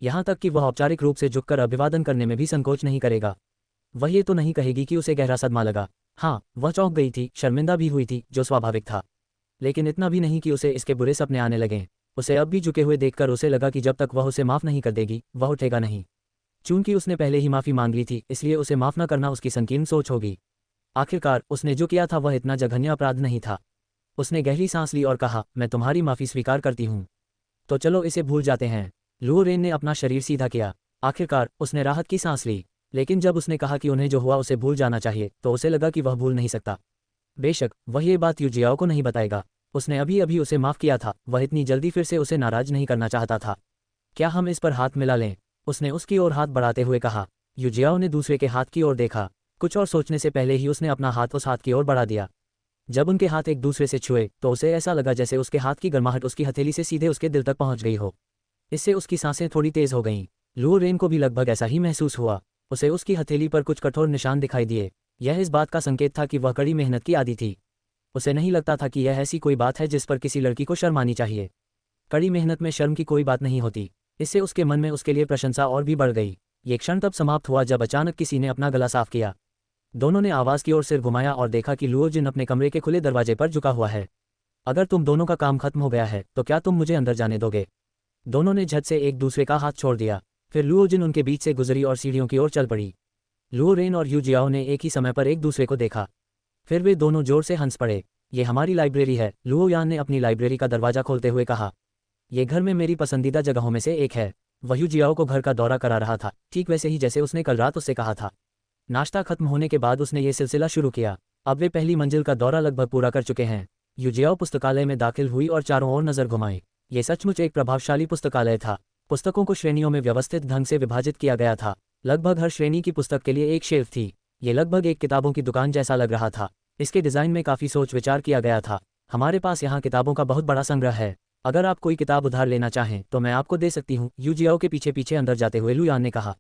यहाँ तक कि वह औपचारिक रूप से झुककर अभिवादन करने में भी संकोच नहीं करेगा। वह ये तो नहीं कहेगी कि उसे गहरा सदमा लगा। हाँ, वह चौंक गई थी, शर्मिंदा भी हुई थी, जो स्वाभाविक था। लेकिन इतना भी नहीं कि उसे इसके बुरे सपने आने लगें। उसे अब भी झुके हुए देखकर उसे लगा कि जब तक वह उसे माफ़ नहीं कर देगी वह उठेगा नहीं। चूंकि उसने पहले ही माफ़ी मांग ली थी, इसलिए उसे माफ़ न करना उसकी संकीर्ण सोच होगी। आखिरकार उसने जो किया था वह इतना जघन्य अपराध नहीं था। उसने गहरी सांस ली और कहा, मैं तुम्हारी माफ़ी स्वीकार करती हूँ। तो चलो इसे भूल जाते हैं। लुओरेन ने अपना शरीर सीधा किया। आखिरकार उसने राहत की सांस ली। लेकिन जब उसने कहा कि उन्हें जो हुआ उसे भूल जाना चाहिए तो उसे लगा कि वह भूल नहीं सकता। बेशक वह ये बात युजियाओ को नहीं बताएगा। उसने अभी अभी उसे माफ़ किया था, वह इतनी जल्दी फिर से उसे नाराज नहीं करना चाहता था। क्या हम इस पर हाथ मिला लें? उसने उसकी ओर हाथ बढ़ाते हुए कहा। युजियाओ ने दूसरे के हाथ की ओर देखा। कुछ और सोचने से पहले ही उसने अपना हाथ उस हाथ की ओर बढ़ा दिया। जब उनके हाथ एक दूसरे से छुए तो उसे ऐसा लगा जैसे उसके हाथ की गर्माहट उसकी हथेली से सीधे उसके दिल तक पहुंच गई हो। इससे उसकी सांसें थोड़ी तेज हो गईं। लुओरेन को भी लगभग ऐसा ही महसूस हुआ। उसे उसकी हथेली पर कुछ कठोर निशान दिखाई दिए। यह इस बात का संकेत था कि वह कड़ी मेहनत की आदी थी। उसे नहीं लगता था कि यह ऐसी कोई बात है जिस पर किसी लड़की को शर्म आनी चाहिए। कड़ी मेहनत में शर्म की कोई बात नहीं होती। इससे उसके मन में उसके लिए प्रशंसा और भी बढ़ गई। ये क्षण तब समाप्त हुआ जब अचानक किसी ने अपना गला साफ किया। दोनों ने आवाज़ की ओर सिर घुमाया और देखा कि लुओजिन अपने कमरे के खुले दरवाजे पर झुका हुआ है। अगर तुम दोनों का काम खत्म हो गया है तो क्या तुम मुझे अंदर जाने दोगे? दोनों ने झट से एक दूसरे का हाथ छोड़ दिया। फिर लुओजिन उनके बीच से गुजरी और सीढ़ियों की ओर चल पड़ी। लुओरेन और युजियाओ ने एक ही समय पर एक दूसरे को देखा। फिर वे दोनों जोर से हंस पड़े। ये हमारी लाइब्रेरी है, लुओयान ने अपनी लाइब्रेरी का दरवाजा खोलते हुए कहा। ये घर में मेरी पसंदीदा जगहों में से एक है। वह युजियाओ को घर का दौरा करा रहा था, ठीक वैसे ही जैसे उसने कल रात उससे कहा था। नाश्ता खत्म होने के बाद उसने ये सिलसिला शुरू किया। अब वे पहली मंजिल का दौरा लगभग पूरा कर चुके हैं। युजियाओ पुस्तकालय में दाखिल हुई और चारों ओर नजर घुमाई। ये सचमुच एक प्रभावशाली पुस्तकालय था। पुस्तकों को श्रेणियों में व्यवस्थित ढंग से विभाजित किया गया था। लगभग हर श्रेणी की पुस्तक के लिए एक शेल्फ थी। ये लगभग एक किताबों की दुकान जैसा लग रहा था। इसके डिज़ाइन में काफ़ी सोच विचार किया गया था। हमारे पास यहाँ किताबों का बहुत बड़ा संग्रह है। अगर आप कोई किताब उधार लेना चाहें तो मैं आपको दे सकती हूँ, यू जियाओ के पीछे पीछे अंदर जाते हुए लू यान ने कहा।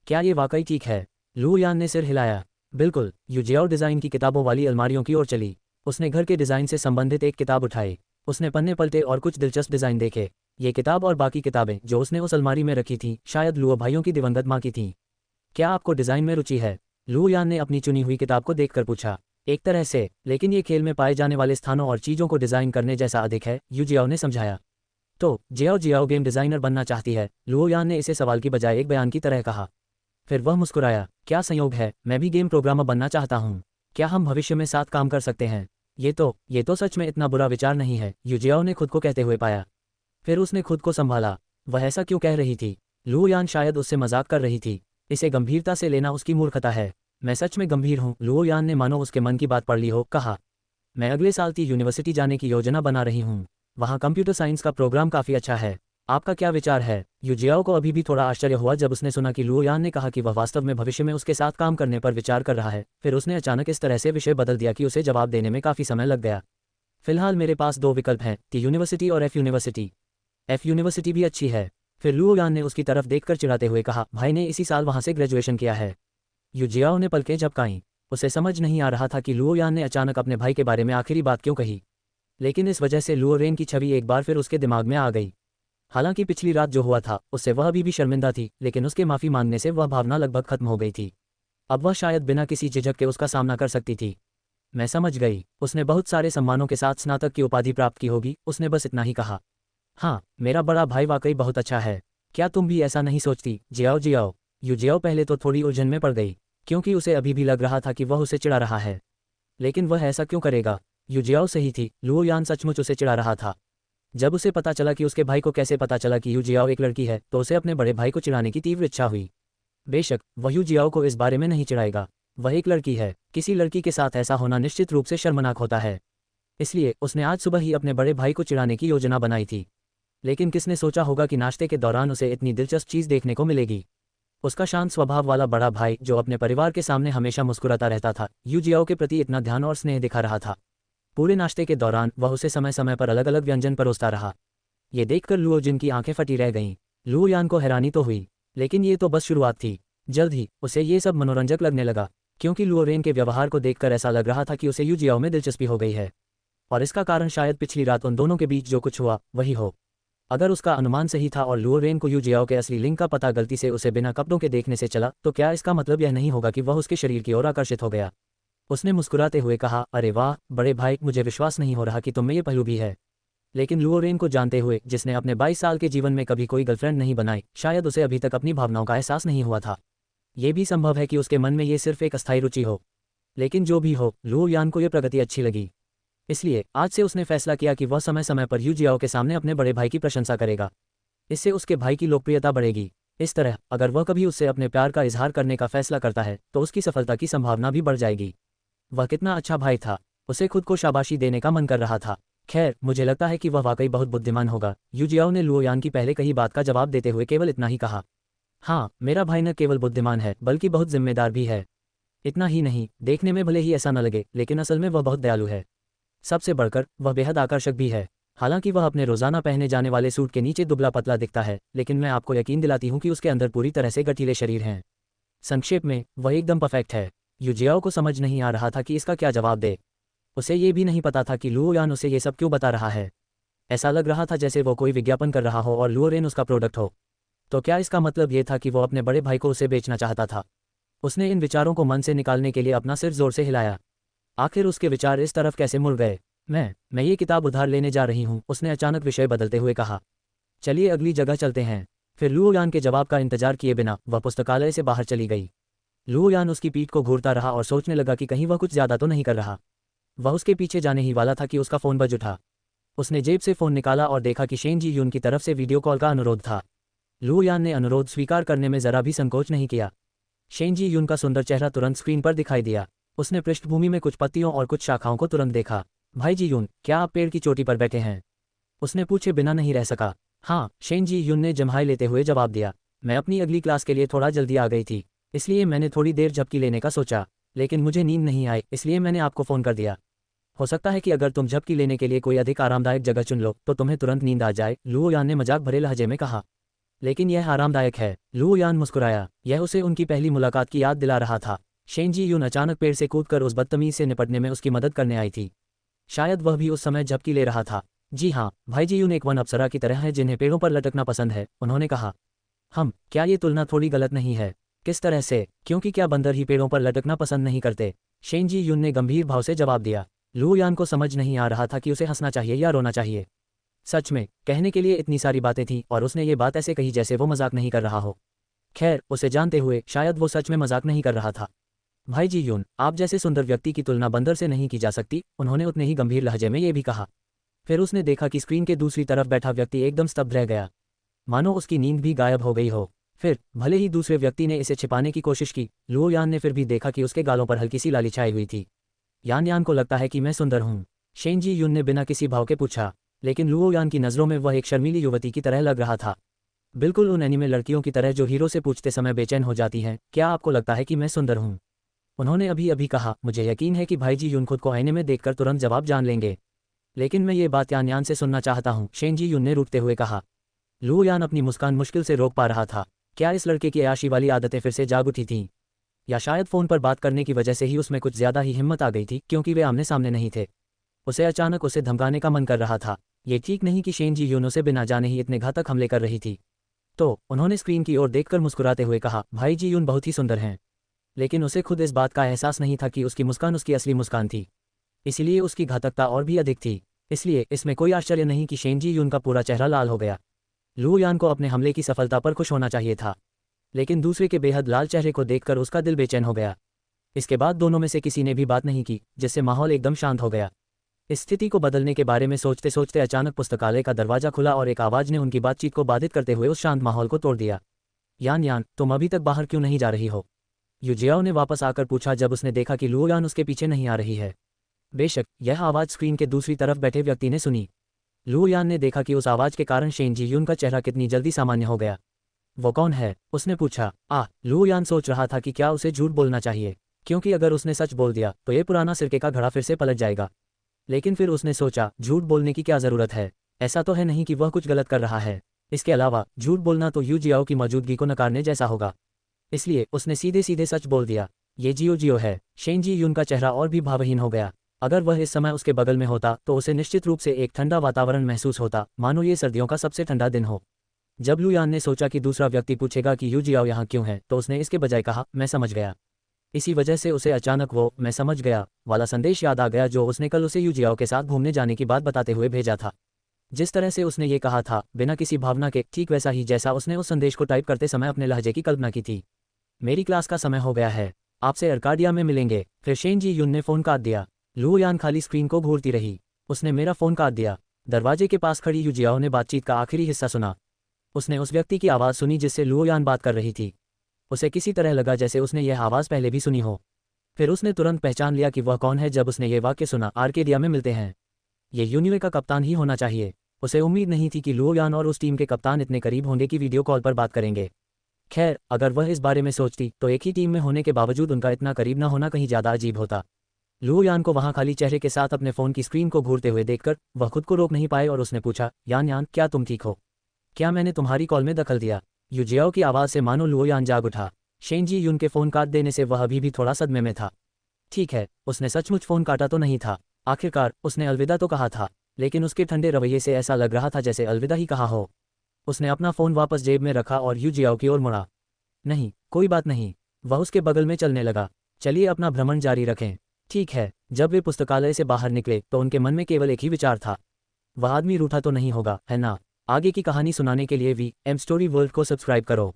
क्या ये वाकई ठीक है? लू यान ने सिर हिलाया। बिल्कुल। यू जियाओ डिज़ाइन की किताबों वाली अलमारियों की ओर चली। उसने घर के डिज़ाइन से संबंधित एक किताब उठाई। उसने पन्ने पलटे और कुछ दिलचस्प डिज़ाइन देखे। ये किताब और बाकी किताबें जो उसने उस अलमारी में रखी थीं शायद लुओ भाइयों की दिवंगत माँ की थीं। क्या आपको डिज़ाइन में रुचि है? लू यान ने अपनी चुनी हुई किताब को देखकर पूछा। एक तरह से, लेकिन ये खेल में पाए जाने वाले स्थानों और चीज़ों को डिज़ाइन करने जैसा अधिक है, यू जियाओ ने समझाया। तो जियाओ जियाओ गेम डिज़ाइनर बनना चाहती है? लुओ यान ने इसे सवाल की बजाय एक बयान की तरह कहा। फिर वह मुस्कुराया। क्या संयोग है, मैं भी गेम प्रोग्रामर बनना चाहता हूँ। क्या हम भविष्य में साथ काम कर सकते हैं? ये तो सच में इतना बुरा विचार नहीं है, यू जियाओ ने खुद को कहते हुए पाया। फिर उसने खुद को संभाला। वह ऐसा क्यों कह रही थी? लू यान शायद उससे मजाक कर रही थी। इसे गंभीरता से लेना उसकी मूर्खता है। मैं सच में गंभीर हूँ, लुओ यान ने मानो उसके मन की बात पढ़ ली हो कहा। मैं अगले साल की यूनिवर्सिटी जाने की योजना बना रही हूँ। वहाँ कंप्यूटर साइंस का प्रोग्राम काफ़ी अच्छा है। आपका क्या विचार है? यू जियाओ को अभी भी थोड़ा आश्चर्य हुआ जब उसने सुना कि लुओ यान ने कहा कि वह वास्तव में भविष्य में उसके साथ काम करने पर विचार कर रहा है। फिर उसने अचानक इस तरह से विषय बदल दिया कि उसे जवाब देने में काफ़ी समय लग गया। फिलहाल मेरे पास दो विकल्प हैं, टी यूनिवर्सिटी और एफ यूनिवर्सिटी। एफ यूनिवर्सिटी भी अच्छी है। फिर लुओ यान ने उसकी तरफ देखकर चिढ़ाते हुए कहा, भाई ने इसी साल वहाँ से ग्रेजुएशन किया है। यू जियाओ ने पलकें झपकाईं। उसे समझ नहीं आ रहा था कि लुओ यान ने अचानक अपने भाई के बारे में आखिरी बात क्यों कही। लेकिन इस वजह से लुओ रेन की छवि एक बार फिर उसके दिमाग में आ गई। हालांकि पिछली रात जो हुआ था उससे वह अभी भी शर्मिंदा थी, लेकिन उसके माफ़ी मांगने से वह भावना लगभग खत्म हो गई थी। अब वह शायद बिना किसी झिझक के उसका सामना कर सकती थी। मैं समझ गई, उसने बहुत सारे सम्मानों के साथ स्नातक की उपाधि प्राप्त की होगी, उसने बस इतना ही कहा। हाँ, मेरा बड़ा भाई वाकई बहुत अच्छा है। क्या तुम भी ऐसा नहीं सोचती? Xiao Xiao. यू जियाओ पहले तो थोड़ी उलझन में पड़ गई, क्योंकि उसे अभी भी लग रहा था कि वह उसे चिढ़ा रहा है। लेकिन वह ऐसा क्यों करेगा? यू जियाओ सही थी, लुओ यान सचमुच उसे चिढ़ा रहा था। जब उसे पता चला कि उसके भाई को कैसे पता चला कि यू जियाओ एक लड़की है, तो उसे अपने बड़े भाई को चिढ़ाने की तीव्र इच्छा हुई। बेशक वह यू जियाओ को इस बारे में नहीं चिढ़ाएगा। वह एक लड़की है, किसी लड़की के साथ ऐसा होना निश्चित रूप से शर्मनाक होता है। इसलिए उसने आज सुबह ही अपने बड़े भाई को चिढ़ाने की योजना बनाई थी। लेकिन किसने सोचा होगा कि नाश्ते के दौरान उसे इतनी दिलचस्प चीज़ देखने को मिलेगी। उसका शांत स्वभाव वाला बड़ा भाई जो अपने परिवार के सामने हमेशा मुस्कुराता रहता था, यू जियाओ के प्रति इतना ध्यान और स्नेह दिखा रहा था। पूरे नाश्ते के दौरान वह उसे समय समय पर अलग अलग व्यंजन परोसता रहा। ये देखकर लुओ जिन की आंखें फटी रह गईं। लुओ यान को हैरानी तो हुई, लेकिन ये तो बस शुरुआत थी। जल्द ही उसे ये सब मनोरंजक लगने लगा, क्योंकि लुओ रेन के व्यवहार को देखकर ऐसा लग रहा था कि उसे यू जियाओ में दिलचस्पी हो गई है। और इसका कारण शायद पिछली रात उन दोनों के बीच जो कुछ हुआ वही हो। अगर उसका अनुमान सही था और लुओ रेन को यू जियाओ के असली लिंग का पता गलती से उसे बिना कपड़ों के देखने से चला, तो क्या इसका मतलब यह नहीं होगा कि वह उसके शरीर की ओर आकर्षित हो गया? उसने मुस्कुराते हुए कहा, अरे वाह बड़े भाई, मुझे विश्वास नहीं हो रहा कि तुम में ये पहलू भी है। लेकिन लुओ रेन को जानते हुए, जिसने अपने 22 साल के जीवन में कभी कोई गर्लफ्रेंड नहीं बनाई, शायद उसे अभी तक अपनी भावनाओं का एहसास नहीं हुआ था। ये भी संभव है कि उसके मन में ये सिर्फ एक अस्थायी रुचि हो। लेकिन जो भी हो, लुओ यान को यह प्रगति अच्छी लगी। इसलिए आज से उसने फैसला किया कि वह समय समय पर यू जियाओ के सामने अपने बड़े भाई की प्रशंसा करेगा। इससे उसके भाई की लोकप्रियता बढ़ेगी। इस तरह अगर वह कभी उससे अपने प्यार का इजहार करने का फैसला करता है तो उसकी सफलता की संभावना भी बढ़ जाएगी। वह कितना अच्छा भाई था, उसे खुद को शाबाशी देने का मन कर रहा था। खैर, मुझे लगता है कि वह वाकई बहुत बुद्धिमान होगा। यू जियाओ ने लुओ यान की पहले कही बात का जवाब देते हुए केवल इतना ही कहा। हाँ, मेरा भाई न केवल बुद्धिमान है बल्कि बहुत जिम्मेदार भी है। इतना ही नहीं, देखने में भले ही ऐसा न लगे, लेकिन असल में वह बहुत दयालु है। सबसे बढ़कर वह बेहद आकर्षक भी है। हालांकि वह अपने रोजाना पहने जाने वाले सूट के नीचे दुबला पतला दिखता है, लेकिन मैं आपको यकीन दिलाती हूँ कि उसके अंदर पूरी तरह से गठीले शरीर हैं। संक्षेप में, वह एकदम परफेक्ट है। यू जियाओ को समझ नहीं आ रहा था कि इसका क्या जवाब दे। उसे ये भी नहीं पता था कि लुओ यान उसे ये सब क्यों बता रहा है। ऐसा लग रहा था जैसे वो कोई विज्ञापन कर रहा हो और लुओ रेन उसका प्रोडक्ट हो। तो क्या इसका मतलब ये था कि वो अपने बड़े भाई को उसे बेचना चाहता था? उसने इन विचारों को मन से निकालने के लिए अपना सिर जोर से हिलाया। आखिर उसके विचार इस तरफ कैसे मुड़ गए? मैं ये किताब उधार लेने जा रही हूँ, उसने अचानक विषय बदलते हुए कहा। चलिए अगली जगह चलते हैं। फिर लुओ यान के जवाब का इंतजार किए बिना वह पुस्तकालय से बाहर चली गई। लुओ यान उसकी पीठ को घूरता रहा और सोचने लगा कि कहीं वह कुछ ज्यादा तो नहीं कर रहा। वह उसके पीछे जाने ही वाला था कि उसका फ़ोन बज उठा। उसने जेब से फ़ोन निकाला और देखा कि शेन जी यून की तरफ से वीडियो कॉल का अनुरोध था। लुओ यान ने अनुरोध स्वीकार करने में ज़रा भी संकोच नहीं किया। शेन जी यून का सुंदर चेहरा तुरंत स्क्रीन पर दिखाई दिया। उसने पृष्ठभूमि में कुछ पत्तियों और कुछ शाखाओं को तुरंत देखा। भाई जी यून, क्या आप पेड़ की चोटी पर बैठे हैं? उसने पूछे बिना नहीं रह सका। हाँ, शेन जी यून ने जम्हाई लेते हुए जवाब दिया। मैं अपनी अगली क्लास के लिए थोड़ा जल्दी आ गई थी, इसलिए मैंने थोड़ी देर झपकी लेने का सोचा। लेकिन मुझे नींद नहीं आई, इसलिए मैंने आपको फ़ोन कर दिया। हो सकता है कि अगर तुम झपकी लेने के लिए कोई अधिक आरामदायक जगह चुन लो तो तुम्हें तुरंत नींद आ जाए, लुओ यान ने मजाक भरे लहजे में कहा। लेकिन यह आरामदायक है, लुओ यान मुस्कुराया। यह उसे उनकी पहली मुलाकात की याद दिला रहा था। शेन जी यून अचानक पेड़ से कूदकर उस बदतमीज से निपटने में उसकी मदद करने आई थी। शायद वह भी उस समय झपकी ले रहा था। जी हाँ, भाई जी यून एक वन अप्सरा की तरह है जिन्हें पेड़ों पर लटकना पसंद है, उन्होंने कहा। क्या ये तुलना थोड़ी गलत नहीं है? किस तरह से? क्योंकि क्या बंदर ही पेड़ों पर लटकना पसंद नहीं करते? शेन जी यून ने गंभीर भाव से जवाब दिया। लुओ यान को समझ नहीं आ रहा था कि उसे हंसना चाहिए या रोना चाहिए। सच में, कहने के लिए इतनी सारी बातें थीं और उसने ये बात ऐसे कही जैसे वो मजाक नहीं कर रहा हो। खैर, उसे जानते हुए शायद वो सच में मजाक नहीं कर रहा था। भाई जी यून, आप जैसे सुंदर व्यक्ति की तुलना बंदर से नहीं की जा सकती, उन्होंने उतने ही गंभीर लहजे में ये भी कहा। फिर उसने देखा कि स्क्रीन के दूसरी तरफ बैठा व्यक्ति एकदम स्तब्ध रह गया, मानो उसकी नींद भी गायब हो गई हो। फिर भले ही दूसरे व्यक्ति ने इसे छिपाने की कोशिश की, लुओ यान ने फिर भी देखा कि उसके गालों पर हल्की सी लाली छाई हुई थी। यान यान को लगता है कि मैं सुंदर हूँ? शेन जी यून ने बिना किसी भाव के पूछा, लेकिन लुओ यान की नज़रों में वह एक शर्मीली युवती की तरह लग रहा था। बिल्कुल उन एनीमे लड़कियों की तरह जो हीरो से पूछते समय बेचैन हो जाती हैं, क्या आपको लगता है कि मैं सुंदर हूँ? उन्होंने अभी अभी कहा। मुझे यकीन है कि भाई जी यून खुद को आईने में देखकर तुरंत जवाब जान लेंगे, लेकिन मैं ये बात यान यान से सुनना चाहता हूँ, शेन जी यून ने रूठते हुए कहा। लुओ यान अपनी मुस्कान मुश्किल से रोक पा रहा था। क्या इस लड़के की अयाशी वाली आदतें फिर से जाग उठी थीं? या शायद फ़ोन पर बात करने की वजह से ही उसमें कुछ ज़्यादा ही हिम्मत आ गई थी, क्योंकि वे आमने सामने नहीं थे। उसे अचानक उसे धमकाने का मन कर रहा था। ये ठीक नहीं कि शेन जी यून उसे बिना जाने ही इतने घातक हमले कर रही थी। तो उन्होंने स्क्रीन की ओर देखकर मुस्कुराते हुए कहा, भाई जी यून बहुत ही सुंदर हैं। लेकिन उसे खुद इस बात का एहसास नहीं था कि उसकी मुस्कान उसकी असली मुस्कान थी, इसलिए उसकी घातकता और भी अधिक थी। इसलिए इसमें कोई आश्चर्य नहीं कि शेन जी यून का पूरा चेहरा लाल हो गया। लुओ यान को अपने हमले की सफलता पर खुश होना चाहिए था, लेकिन दूसरे के बेहद लाल चेहरे को देखकर उसका दिल बेचैन हो गया। इसके बाद दोनों में से किसी ने भी बात नहीं की, जिससे माहौल एकदम शांत हो गया। इस स्थिति को बदलने के बारे में सोचते सोचते अचानक पुस्तकालय का दरवाजा खुला और एक आवाज़ ने उनकी बातचीत को बाधित करते हुए उस शांत माहौल को तोड़ दिया। यान यान, तुम अभी तक बाहर क्यों नहीं जा रही हो? युजियाओ ने वापस आकर पूछा जब उसने देखा कि लुओ यान उसके पीछे नहीं आ रही है। बेशक, यह आवाज़ स्क्रीन के दूसरी तरफ बैठे व्यक्ति ने सुनी। लुओ यान ने देखा कि उस आवाज़ के कारण शेन जी यून का चेहरा कितनी जल्दी सामान्य हो गया। वो कौन है? उसने पूछा। लुओ यान सोच रहा था कि क्या उसे झूठ बोलना चाहिए, क्योंकि अगर उसने सच बोल दिया तो ये पुराना सिरके का घड़ा फिर से पलट जाएगा। लेकिन फिर उसने सोचा, झूठ बोलने की क्या ज़रूरत है? ऐसा तो है नहीं कि वह कुछ गलत कर रहा है। इसके अलावा झूठ बोलना तो यू जियाओ की मौजूदगी को नकारने जैसा होगा। इसलिए उसने सीधे सीधे सच बोल दिया, ये जियो जियो है। शेन जी यून का चेहरा और भी भावहीन हो गया। अगर वह इस समय उसके बगल में होता तो उसे निश्चित रूप से एक ठंडा वातावरण महसूस होता, मानो ये सर्दियों का सबसे ठंडा दिन हो। जब लुओ यान ने सोचा कि दूसरा व्यक्ति पूछेगा कि यू जियाओ यहाँ क्यों है, तो उसने इसके बजाय कहा, मैं समझ गया। इसी वजह से उसे अचानक वो मैं समझ गया वाला संदेश याद आ गया जो उसने कल उसे यू जियाओ के साथ घूमने जाने की बात बताते हुए भेजा था। जिस तरह से उसने ये कहा था, बिना किसी भावना के, ठीक वैसा ही जैसा उसने उस संदेश को टाइप करते समय अपने लहजे की कल्पना की थी। मेरी क्लास का समय हो गया है, आपसे अर्काडिया में मिलेंगे। फिर शेन जी यून ने फ़ोन काट दिया। लुओ यान खाली स्क्रीन को घूरती रही। उसने मेरा फ़ोन काट दिया। दरवाजे के पास खड़ी यू जियाओ ने बातचीत का आखिरी हिस्सा सुना। उसने उस व्यक्ति की आवाज़ सुनी जिससे लुओ यान बात कर रही थी। उसे किसी तरह लगा जैसे उसने यह आवाज़ पहले भी सुनी हो। फिर उसने तुरंत पहचान लिया कि वह कौन है जब उसने ये वाक्य सुना, आर्केडिया में मिलते हैं। ये यूनिवे का कप्तान ही होना चाहिए। उसे उम्मीद नहीं थी कि लुओ यान और उस टीम के कप्तान इतने करीब होंगे कि वीडियो कॉल पर बात करेंगे। खैर, अगर वह इस बारे में सोचती तो एक ही टीम में होने के बावजूद उनका इतना करीब न होना कहीं ज़्यादा अजीब होता। लुओ यान को वहाँ खाली चेहरे के साथ अपने फ़ोन की स्क्रीन को घूरते हुए देखकर वह खुद को रोक नहीं पाए और उसने पूछा, यान यान, क्या तुम ठीक हो? क्या मैंने तुम्हारी कॉल में दखल दिया? यू जियाओ की आवाज़ से मानो लुओ यान जाग उठा। शेन जी यून के फ़ोन काट देने से वह अभी भी थोड़ा सदमे में था। ठीक है, उसने सचमुच फ़ोन काटा तो नहीं था। आखिरकार उसने अलविदा तो कहा था, लेकिन उसके ठंडे रवैये से ऐसा लग रहा था जैसे अलविदा ही कहा हो। उसने अपना फ़ोन वापस जेब में रखा और यू जियाओ की ओर मुड़ा। नहीं, कोई बात नहीं। वह उसके बगल में चलने लगा। चलिए अपना भ्रमण जारी रखें। ठीक है। जब वे पुस्तकालय से बाहर निकले तो उनके मन में केवल एक ही विचार था, वह आदमी रूठा तो नहीं होगा, है ना? आगे की कहानी सुनाने के लिए वी एम स्टोरी वर्ल्ड को सब्सक्राइब करो।